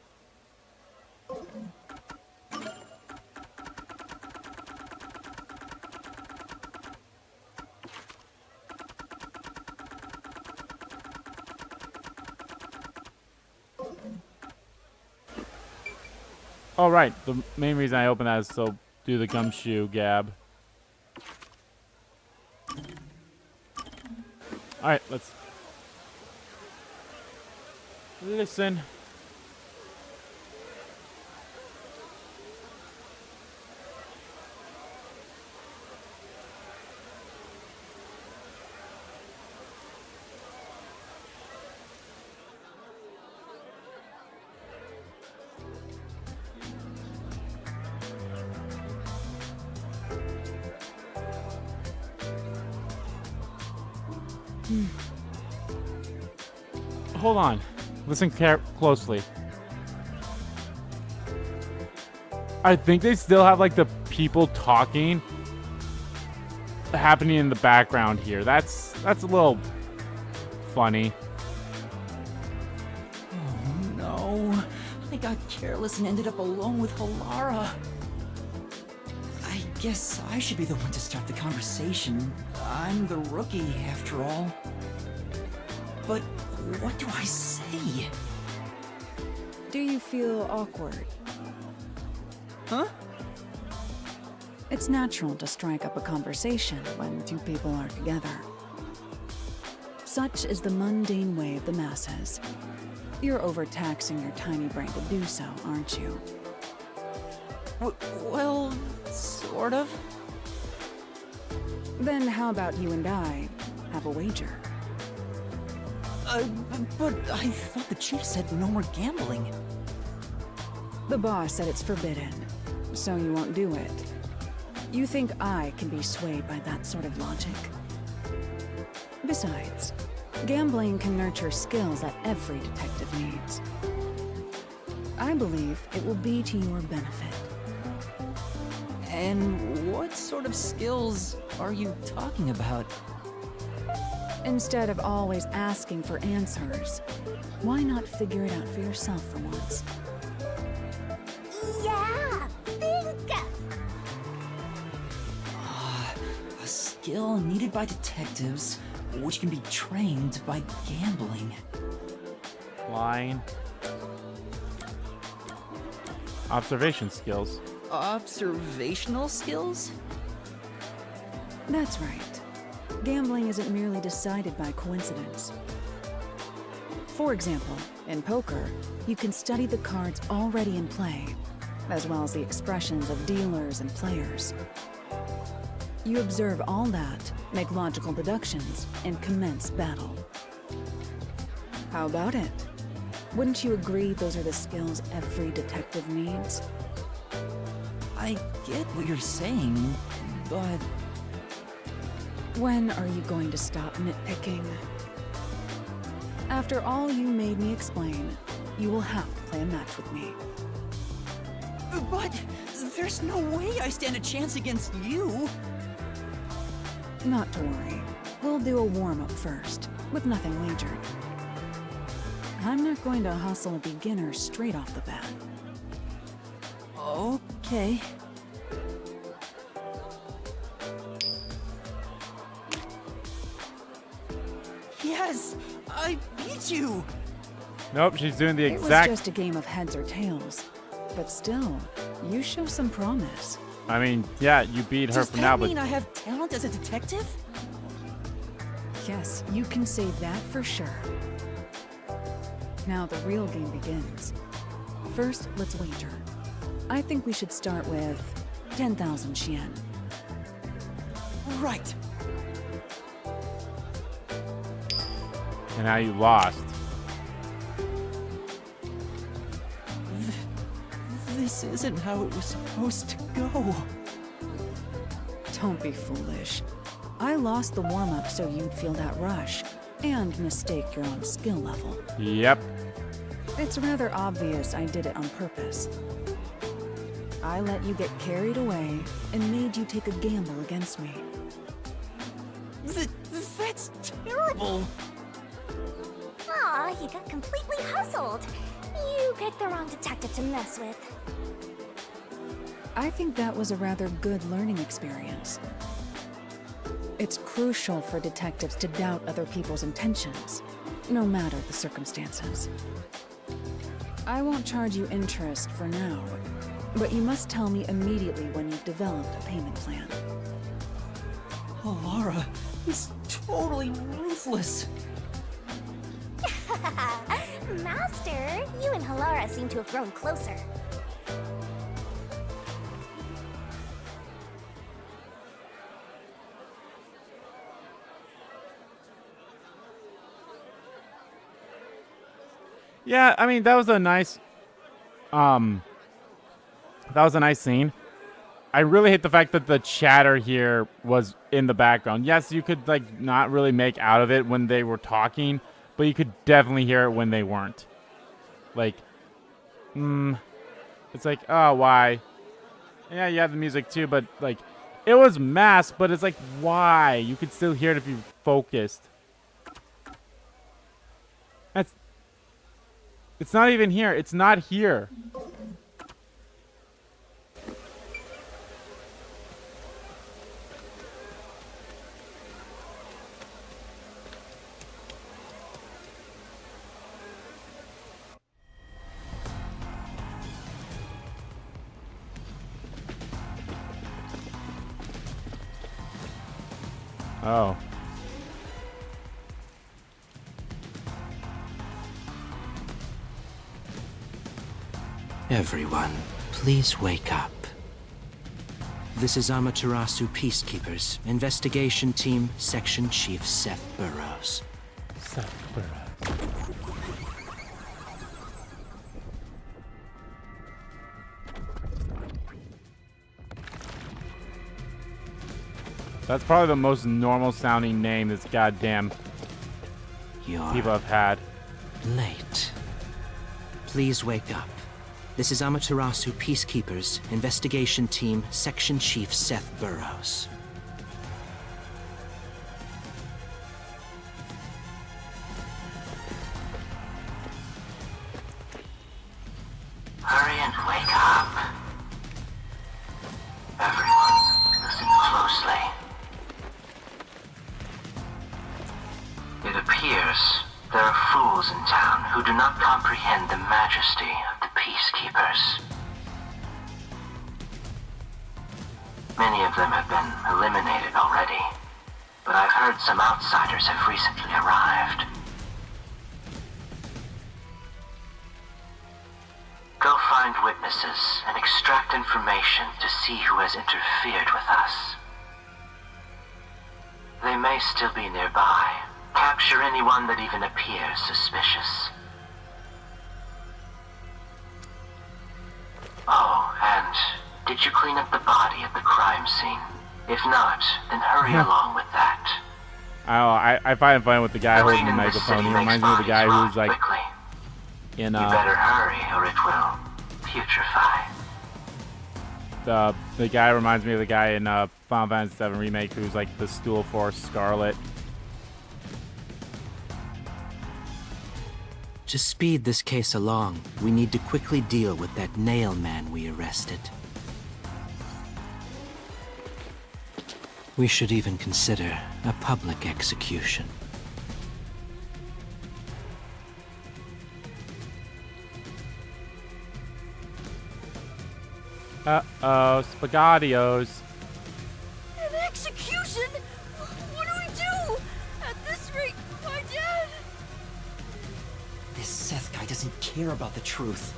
Oh, right. The main reason I opened that is to do the gumshoe gab. Alright, let's listen. Hold on. Listen closely. I think they still have like the people talking happening in the background here. That's a little funny. Oh no. I got careless and ended up alone with Halara. I guess I should be the one to start the conversation. I'm the rookie, after all. But what do I say? Do you feel awkward? Huh? It's natural to strike up a conversation when two people are together. Such is the mundane way of the masses. You're overtaxing your tiny brain to do so, aren't you? Well, sort of. Then how about you and I have a wager? But I thought the chief said no more gambling. The boss said it's forbidden, so you won't do it. You think I can be swayed by that sort of logic? Besides, gambling can nurture skills that every detective needs. I believe it will be to your benefit. And what sort of skills are you talking about? Instead of always asking for answers, why not figure it out for yourself for once? Yeah, think. A skill needed by detectives, which can be trained by gambling. Lying. Observation skills. Observational skills? That's right. Gambling isn't merely decided by coincidence. For example, in poker, you can study the cards already in play, as well as the expressions of dealers and players. You observe all that, make logical deductions, and commence battle. How about it? Wouldn't you agree those are the skills every detective needs? I get what you're saying, but... When are you going to stop nitpicking? After all you made me explain, you will have to play a match with me. But there's no way I stand a chance against you. Not to worry. We'll do a warm-up first, with nothing wagered. I'm not going to hustle a beginner straight off the bat. Okay. Yes! I beat you! Nope, she's doing the It was exact... just a game of heads or tails. But still, you show some promise. I mean, yeah, you beat her Does for now, that but... mean I have talent as a detective? Yes, you can say that for sure. Now the real game begins. First, let's wager. I think we should start with 10,000 Xian. Right. And now you lost. This isn't how it was supposed to go. Don't be foolish. I lost the warm-up so you'd feel that rush, and mistake your own skill level. Yep. It's rather obvious I did it on purpose. I let you get carried away and made you take a gamble against me. That's terrible! Aw, you got completely hustled. You picked the wrong detective to mess with. I think that was a rather good learning experience. It's crucial for detectives to doubt other people's intentions, no matter the circumstances. I won't charge you interest for now, but you must tell me immediately when you've developed a payment plan. Halara is totally ruthless. Master, you and Halara seem to have grown closer. Yeah, I mean, that was a nice... that was a nice scene. I really hate the fact that the chatter here was in the background. Yes, you could, like, not really make out of it when they were talking, but you could definitely hear it when they weren't. Like, it's like, oh, why? Yeah, you have the music too, but, like, It was masked, but it's like, why? You could still hear it if you focused. It's not even here. It's not here. Oh. Everyone, please wake up. This is Amaterasu Peacekeepers, Investigation Team, Section Chief Seth Burrows. Seth Burrows. That's probably the most normal sounding name this goddamn You're people have had. late. Please wake up. This is Amaterasu Peacekeepers, Investigation Team, Section Chief Seth Burrows. Hurry and wake up. Everyone, listen closely. It appears there are fools in town who do not comprehend the majesty of the Peacekeepers. Many of them have been eliminated already, but I've heard some outsiders have recently arrived. Go find witnesses and extract information to see who has interfered with us. They may still be nearby. Capture anyone that even appears suspicious. Oh, and did you clean up the body at the crime scene? If not, then hurry along with that. I find it funny with the guy The holding rain the in microphone. He city reminds makes me of the guy bodies who's like rot quickly. in You better hurry or it will putrefy. the guy reminds me of the guy in Final Fantasy VII Remake who's like the stool for Scarlet. To speed this case along, we need to quickly deal with that nail man we arrested. We should even consider a public execution. Uh-oh, Spaghettios. An execution? What do we do? At this rate, my dad... This Seth guy doesn't care about the truth.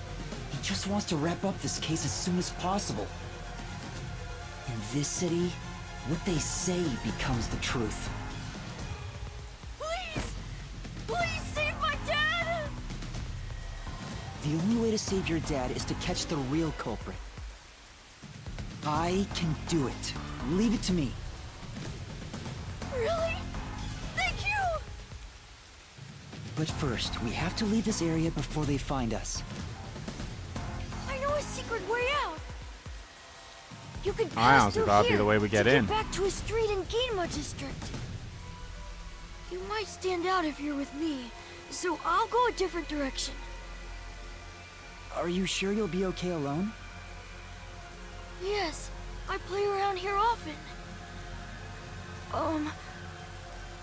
He just wants to wrap up this case as soon as possible. In this city, what they say becomes the truth. Please! Please save my dad! The only way to save your dad is to catch the real culprit. I can do it. Leave it to me. Really? Thank you! But first, we have to leave this area before they find us. I know a secret way out. You can I pass honestly through thought it'd be here the way we get to in. Get back to a street in Ginma district. You might stand out if you're with me, so I'll go a different direction. Are you sure you'll be okay alone? Yes, I play around here often.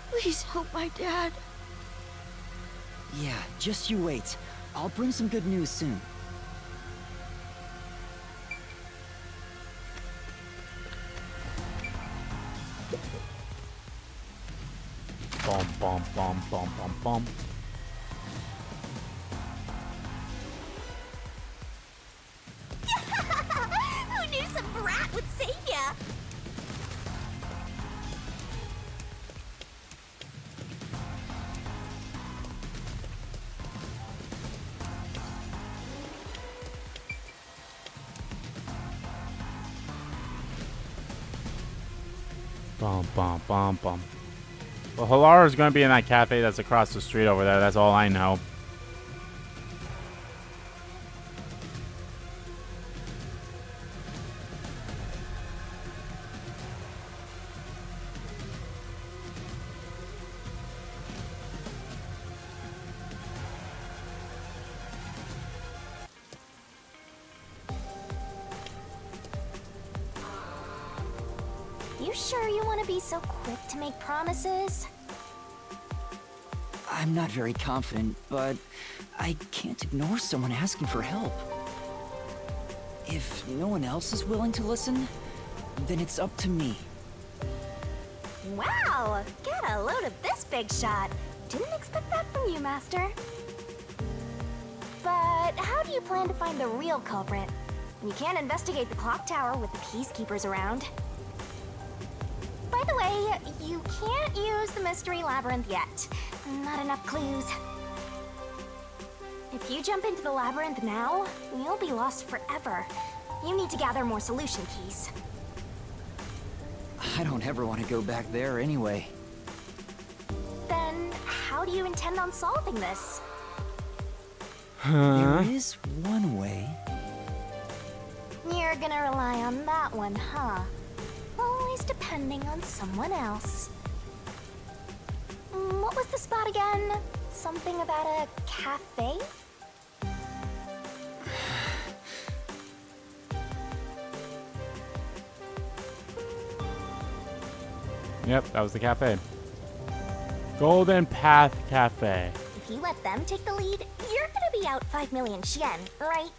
Please help my dad. Yeah, just you wait. I'll bring some good news soon. Bum, bum, bum, bum, bum, bum. Who knew some brat would save ya? Bum, bum, bum, bum. Well, Halara's going to be in that cafe that's across the street over there. That's all I know. you sure you want to be so quick to make promises? I'm not very confident, but I can't ignore someone asking for help. If no one else is willing to listen, then it's up to me. Wow! Get a load of this big shot. Didn't expect that from you, Master. But how do you plan to find the real culprit? You can't investigate the Clocktower with the peacekeepers around. By the way, you can't use the mystery labyrinth yet. Not enough clues. If you jump into the labyrinth now, you'll be lost forever. You need to gather more solution keys. I don't ever want to go back there anyway. Then, how do you intend on solving this? There is one way. You're gonna rely on that one, huh? Always depending on someone else. What was the spot again? Something about a cafe? Yep, that was the cafe. Golden Path Cafe. If you let them take the lead, you're gonna be out 5 million yen, right?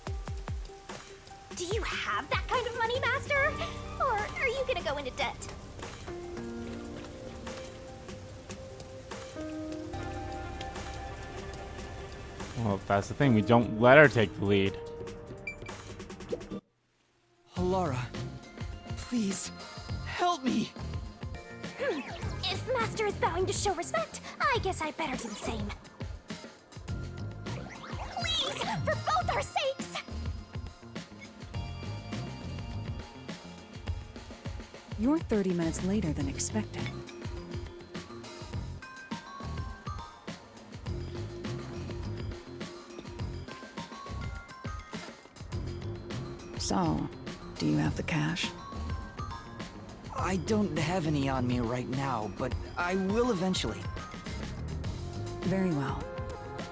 Do you have that kind of money, Master? Or are you gonna go into debt? Well, that's the thing. We don't let her take the lead. Halara, please, help me! If Master is bowing to show respect, I guess I better do the same. Please, for both our sakes! You're 30 minutes later than expected. So, do you have the cash? I don't have any on me right now, but I will eventually. Very well.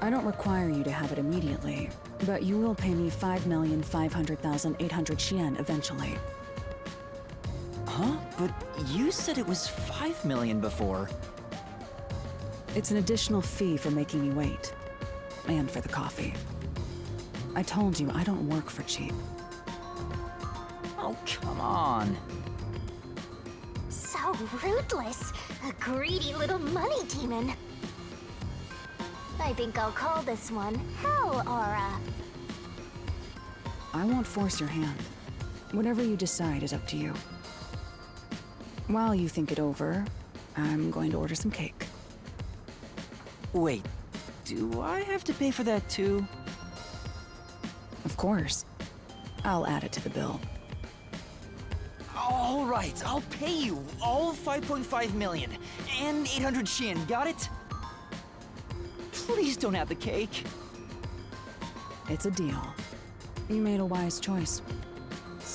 I don't require you to have it immediately, but you will pay me 5,500,800 yen eventually. Huh? But you said it was 5 million before. It's an additional fee for making me wait. And for the coffee. I told you I don't work for cheap. Oh, come on. So rootless. A greedy little money demon. I think I'll call this one Hell Aura. I won't force your hand. Whatever you decide is up to you. While you think it over, I'm going to order some cake. Wait, do I have to pay for that too? Of course. I'll add it to the bill. All right, I'll pay you all 5.5 million and 800 yen, got it? Please don't have the cake. It's a deal. You made a wise choice.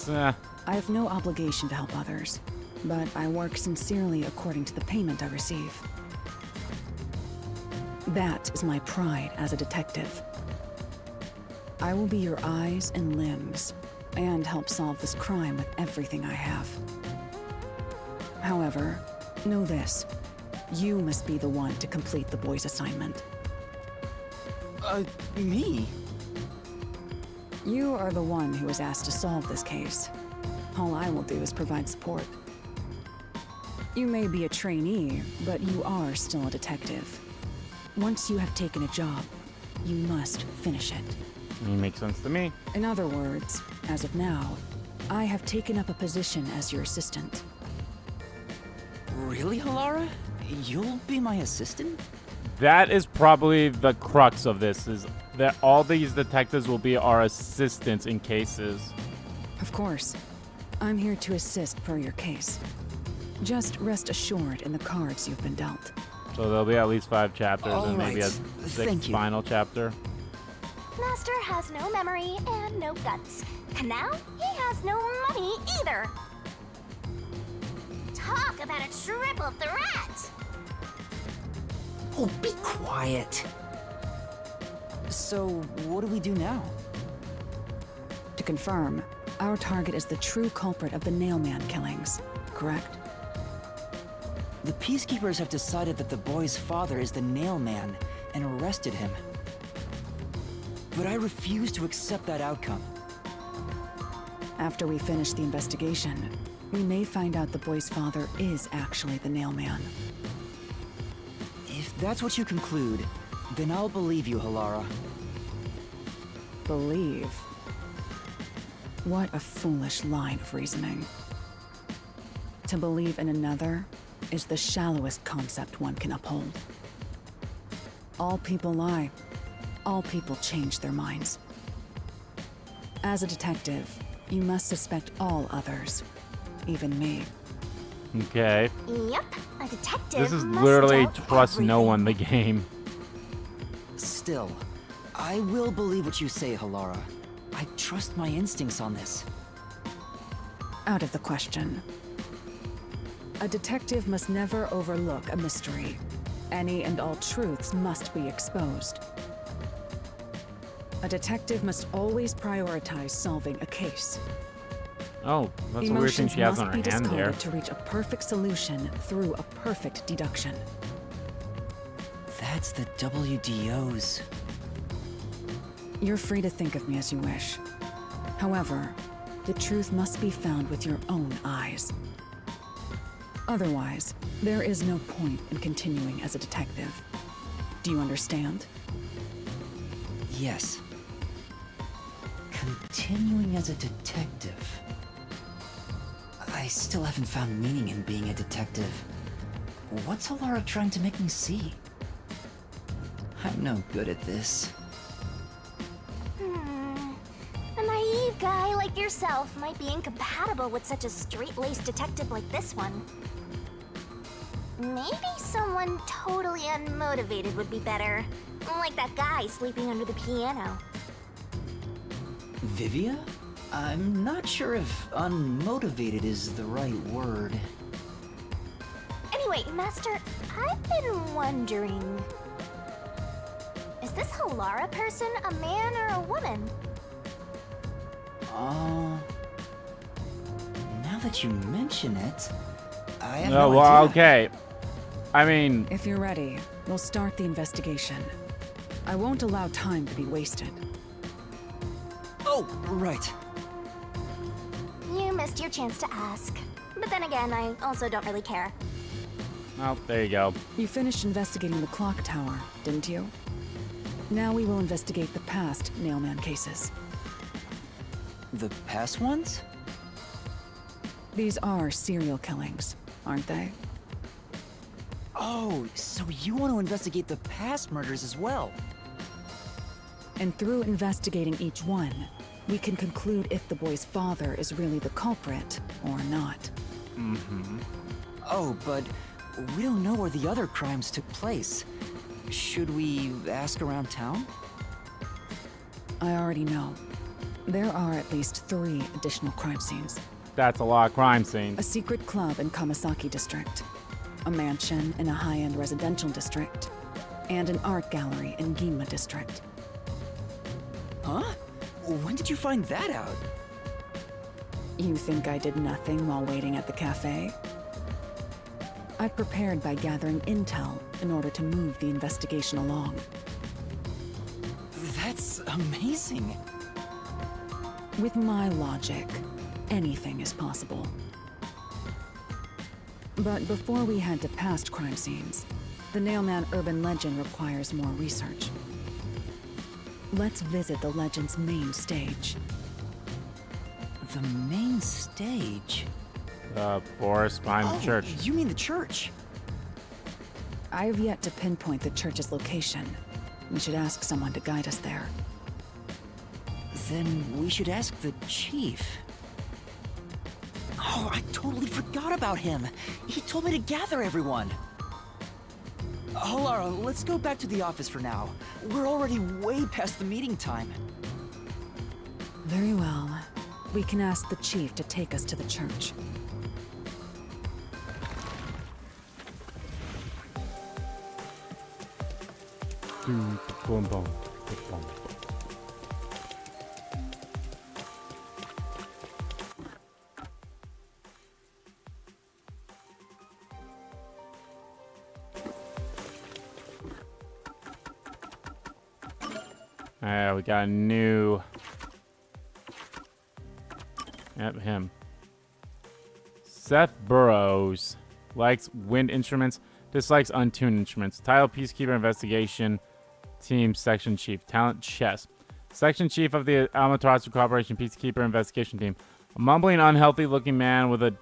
Uh, I have no obligation to help others, but I work sincerely according to the payment I receive. That is my pride as a detective. I will be your eyes and limbs, and help solve this crime with everything I have. However, know this. You must be the one to complete the boy's assignment. Me? You are the one who was asked to solve this case. All I will do is provide support. You may be a trainee, but you are still a detective. Once you have taken a job, you must finish it. makes sense to me. In other words, as of now, I have taken up a position as your assistant. Really, Halara? You'll be my assistant? That is probably the crux of this, is that all these detectives will be our assistants in cases. Of course. I'm here to assist per your case. Just rest assured in the cards you've been dealt. So there'll be at least 5 chapters All and maybe a right. 6th Thank you. final chapter. Master has no memory and no guts. And now he has no money either. Talk about a triple threat! Oh, be quiet. So, what do we do now? To confirm, our target is the true culprit of the Nailman killings, correct? The Peacekeepers have decided that the boy's father is the Nail Man and arrested him. But I refuse to accept that outcome. After we finish the investigation, we may find out the boy's father is actually the Nail Man. If that's what you conclude, then I'll believe you, Halara. Believe? What a foolish line of reasoning. To believe in another is the shallowest concept one can uphold. All people lie. All people change their minds. As a detective, you must suspect all others, even me. Okay. Yep, a detective. This is must literally doubt trust no everything. one the game. Still, I will believe what you say, Halara. I trust my instincts on this. Out of the question. A detective must never overlook a mystery. Any and all truths must be exposed. A detective must always prioritize solving a case. Oh, that's a weird thing Emotions she has on must her be hand there. discarded to reach a perfect solution through a perfect deduction. That's the WDO's. You're free to think of me as you wish. However, the truth must be found with your own eyes. Otherwise, there is no point in continuing as a detective. Do you understand? Yes. Continuing as a detective. I still haven't found meaning in being a detective. What's Halara trying to make me see? I'm no good at this. A naive guy like yourself might be incompatible with such a straight-laced detective like this one. Maybe someone totally unmotivated would be better. Like that guy sleeping under the piano. Vivia? I'm not sure if unmotivated is the right word. Anyway, Master, I've been wondering... Is this Halara person a man or a woman? Now that you mention it, I have Oh, no well, idea. okay. I mean, If you're ready, we'll start the investigation. I won't allow time to be wasted. Oh, right. You missed your chance to ask. But then again, I also don't really care. oh, there you go. You finished investigating the Clocktower, didn't you? Now we will investigate the past Nailman cases. The past ones? These are serial killings, aren't they? Oh, so you want to investigate the past murders as well? And through investigating each one, we can conclude if the boy's father is really the culprit or not. Oh, but we don't know where the other crimes took place. Should we ask around town? I already know. There are at least 3 additional crime scenes. That's a lot of crime A scenes. secret club in Kamasaki district, a mansion in a high-end residential district, and an art gallery in Yuma district. Huh? When did you find that out? You think I did nothing while waiting at the cafe? I prepared by gathering intel in order to move the investigation along. That's amazing. With my logic, anything is possible. But before we head to past crime scenes, the Nailman urban legend requires more research. Let's visit the legend's main stage. The main stage? The forest behind the church. You mean the church? I have yet to pinpoint the church's location. We should ask someone to guide us there. Then we should ask the chief. Oh, I totally forgot about him. He told me to gather everyone. Halara, let's go back to the office for now. We're already way past the meeting time. Very well. We can ask the chief to take us to the church. Boom, boom, boom, boom. We got a new... Yep, him. Seth Burrows. Likes wind instruments. Dislikes untuned instruments. Title Peacekeeper Investigation Team Section Chief. Talent Chess. Section Chief of the Amaterasu Corporation Peacekeeper Investigation Team. A mumbling, unhealthy-looking man with a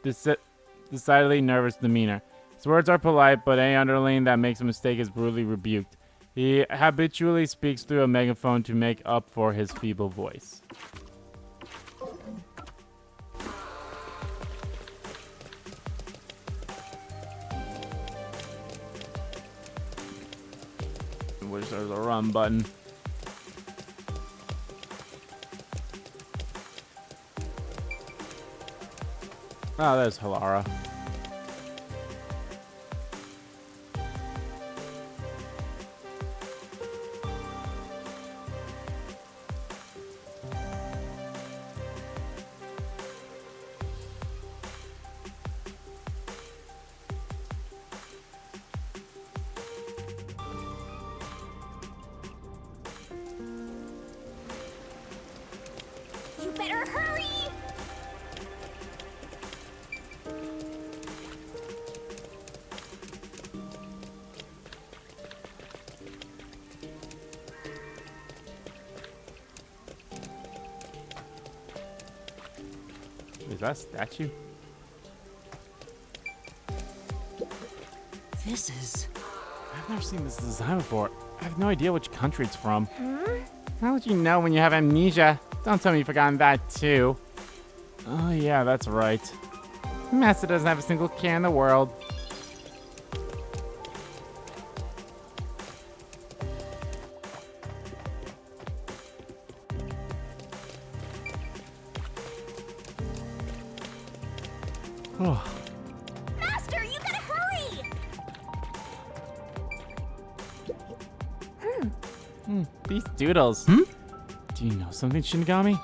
decidedly nervous demeanor. His words are polite, but any underling that makes a mistake is brutally rebuked. He habitually speaks through a megaphone to make up for his feeble voice. I wish there was a run button. Oh, there's Halara. You better hurry! Is that a statue? This is... I've never seen this design before. I have no idea which country it's from. How would you know when you have amnesia? Don't tell me you've forgotten that too. Oh yeah, that's right. Master doesn't have a single care in the world. Oh. Master, you gotta hurry! These doodles. Do you know something, Shinigami?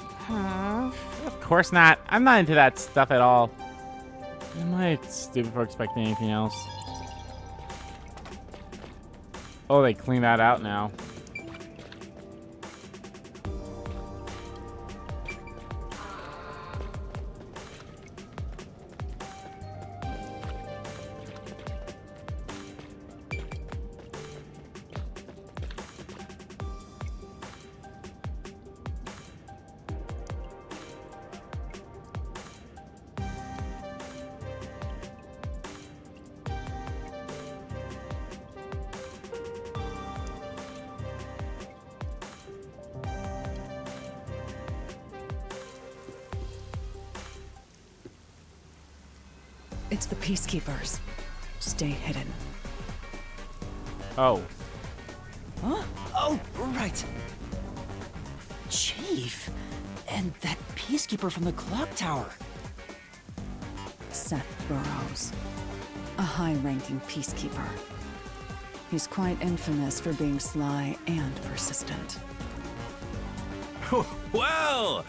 Of course not. I'm not into that stuff at all. Am I stupid for expecting anything else? Oh, they clean that out now. It's the Peacekeepers. Stay hidden. Oh. Huh? Oh, right. Chief. And that peacekeeper from the Clocktower. Seth Burrows. A high-ranking peacekeeper. He's quite infamous for being sly and persistent. Well,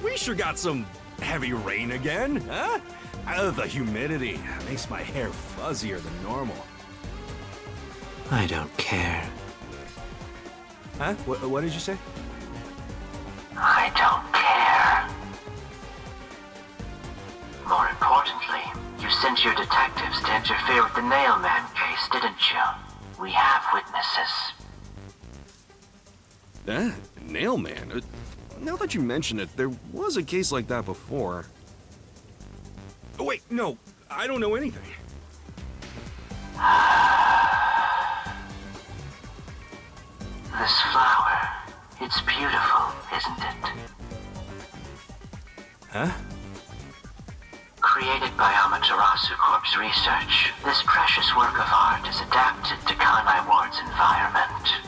we sure got some heavy rain again, huh? The humidity makes my hair fuzzier than normal. I don't care. Huh? What did you say? I don't care. More importantly, you sent your detectives to interfere with the Nailman case, didn't you? We have witnesses. Nailman? Now that you mention it, there was a case like that before. Oh, wait, no, I don't know anything. This flower, it's beautiful, isn't it? Huh? Created by Amaterasu Corp's research, this precious work of art is adapted to Kanai Ward's environment.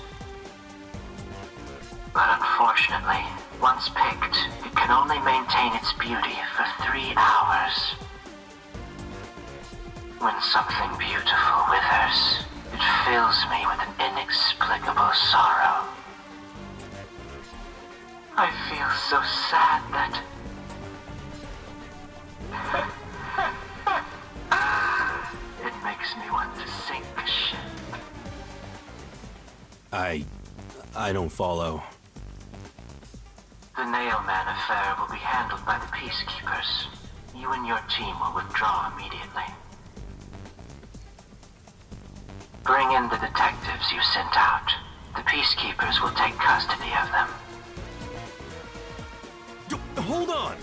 But unfortunately, once picked, it can only maintain its beauty for 3 hours. When something beautiful withers, it fills me with an inexplicable sorrow. I feel so sad that... it makes me want to sink a ship. I don't follow. The Nailman affair will be handled by the Peacekeepers. You and your team will withdraw immediately. Bring in the detectives you sent out. The Peacekeepers will take custody of them. Hold on!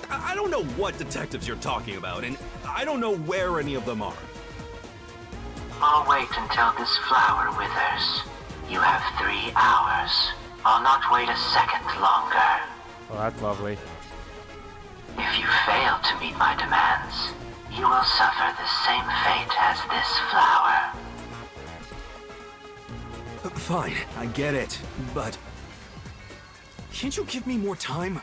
I don't know what detectives you're talking about, and I don't know where any of them are. I'll wait until this flower withers. You have 3 hours. I'll not wait a second longer. Oh, that's lovely. If you fail to meet my demands, you will suffer the same fate as this flower. Fine, I get it, but... Can't you give me more time?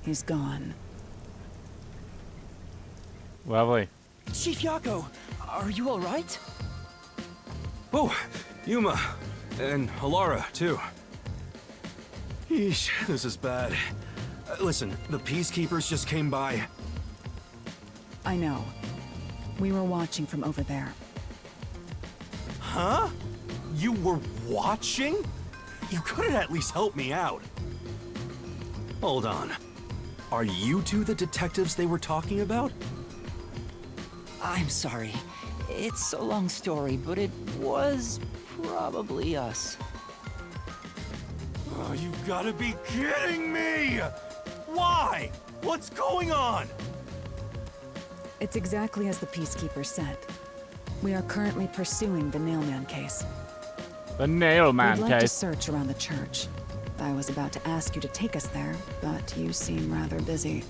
He's gone. Lovely. Chief Yako, are you all right? Oh, Yuma. And Halara, too. Yeesh, this is bad. Listen, the Peacekeepers just came by. I know. We were watching from over there. Huh? You were watching? You couldn't at least help me out. Hold on. Are you two the detectives they were talking about? I'm sorry. It's a long story, but it was probably us. Oh, you gotta be kidding me! Why? What's going on? It's exactly as the Peacekeeper said. We are currently pursuing the Nailman case. The Nailman We'd like to case. search around the church. I was about to ask you to take us there, but you seem rather busy.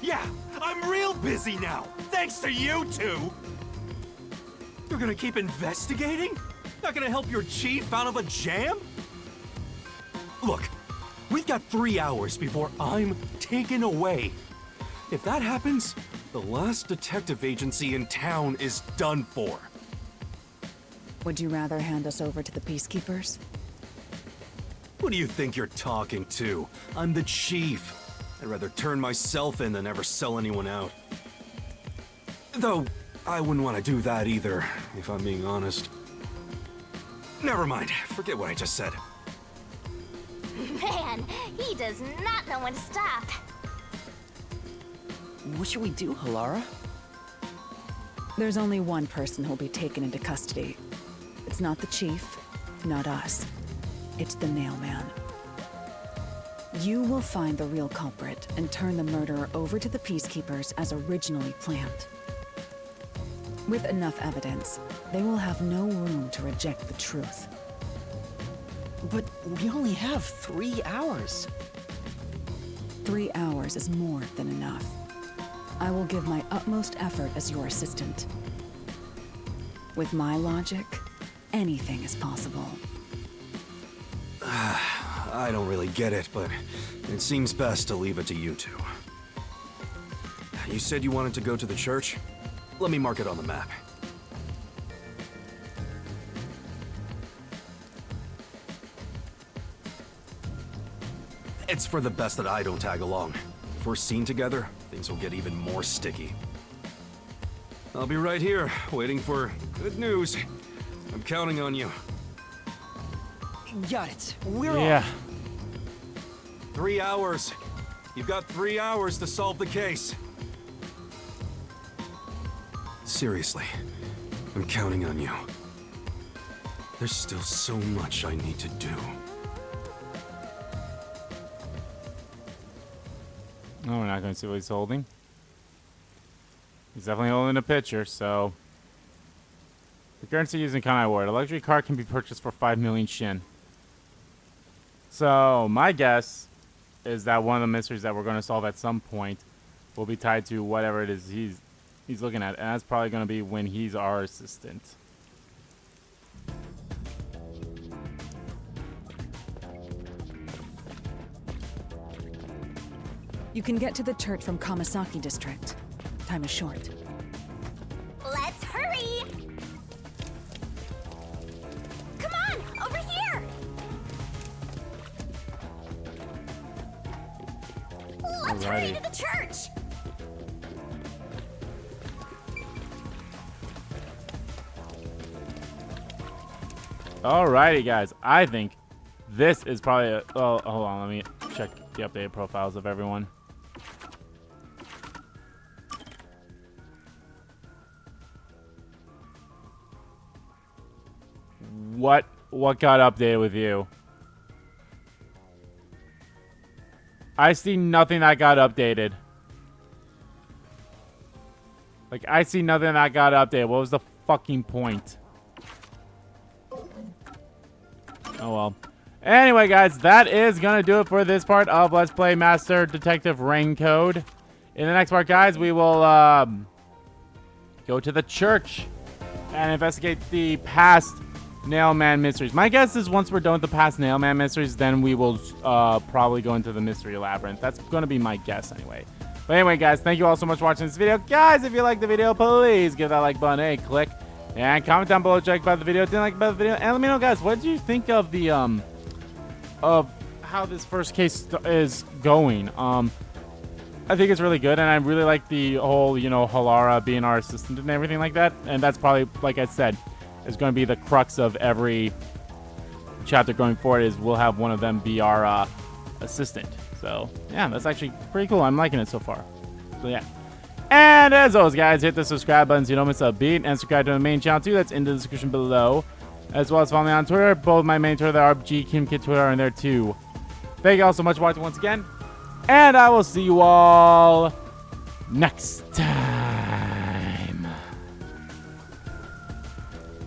Yeah, I'm real busy now, thanks to you two! You're gonna keep investigating? Not gonna help your chief out of a jam? Look, we've got 3 hours before I'm taken away. If that happens, the last detective agency in town is done for. Would you rather hand us over to the Peacekeepers? Who do you think you're talking to? I'm the chief. I'd rather turn myself in than ever sell anyone out. Though, I wouldn't want to do that either, if I'm being honest. Never mind, forget what I just said. Man, he does not know when to stop. What should we do, Halara? There's only one person who'll be taken into custody. It's not the chief, not us. It's the Nailman. You will find the real culprit and turn the murderer over to the Peacekeepers as originally planned. With enough evidence, they will have no room to reject the truth. But we only have 3 hours. 3 hours is more than enough. I will give my utmost effort as your assistant. With my logic, anything is possible. I don't really get it, but it seems best to leave it to you two. You said you wanted to go to the church? Let me mark it on the map. It's for the best that I don't tag along. If we're seen together, things will get even more sticky. I'll be right here, waiting for good news. I'm counting on you. Got it. We're Yeah. off. 3 hours. You've got 3 hours to solve the case. Seriously, I'm counting on you. There's still so much I need to do. No, we're not going to see what he's holding. He's definitely holding a picture, so... The currency used in Kanai Ward. A luxury car can be purchased for 5 million Shin. So, my guess is that one of the mysteries that we're going to solve at some point will be tied to whatever it is he's looking at. And that's probably going to be when he's our assistant. You can get to the church from Kamasaki District. Time is short. Let's hurry! Come on, over here! Let's hurry to the church! Alrighty, guys. I think this is probably a... Oh, hold on. Let me check the updated profiles of everyone. What got updated with you? I see nothing that got updated. Like, I see nothing that got updated. What was the fucking point? Oh, well. Anyway, guys, that is going to do it for this part of Let's Play Master Detective Rain Code. In the next part, guys, we will go to the church and investigate the past Nailman mysteries. My guess is once we're done with the past Nailman mysteries, then we will probably go into the mystery labyrinth. That's going to be my guess anyway. But anyway, guys, thank you all so much for watching this video. Guys, if you liked the video, please give that like button a click. And comment down below, check about the video, didn't like about the video, and let me know, guys, what did you think of the of how this first case is going? I think it's really good, and I really like the whole, you know, Halara being our assistant and everything like that. And that's probably, like I said, is going to be the crux of every chapter going forward. Is we'll have one of them be our assistant. So yeah, that's actually pretty cool. I'm liking it so far. So yeah. And as always, guys, hit the subscribe button so you don't miss a beat, and subscribe to the main channel too. That's in the description below, as well as follow me on Twitter. Both my main Twitter, the RBG Kim Kid Twitter, are in there too. Thank you all so much for watching once again, and I will see you all next time.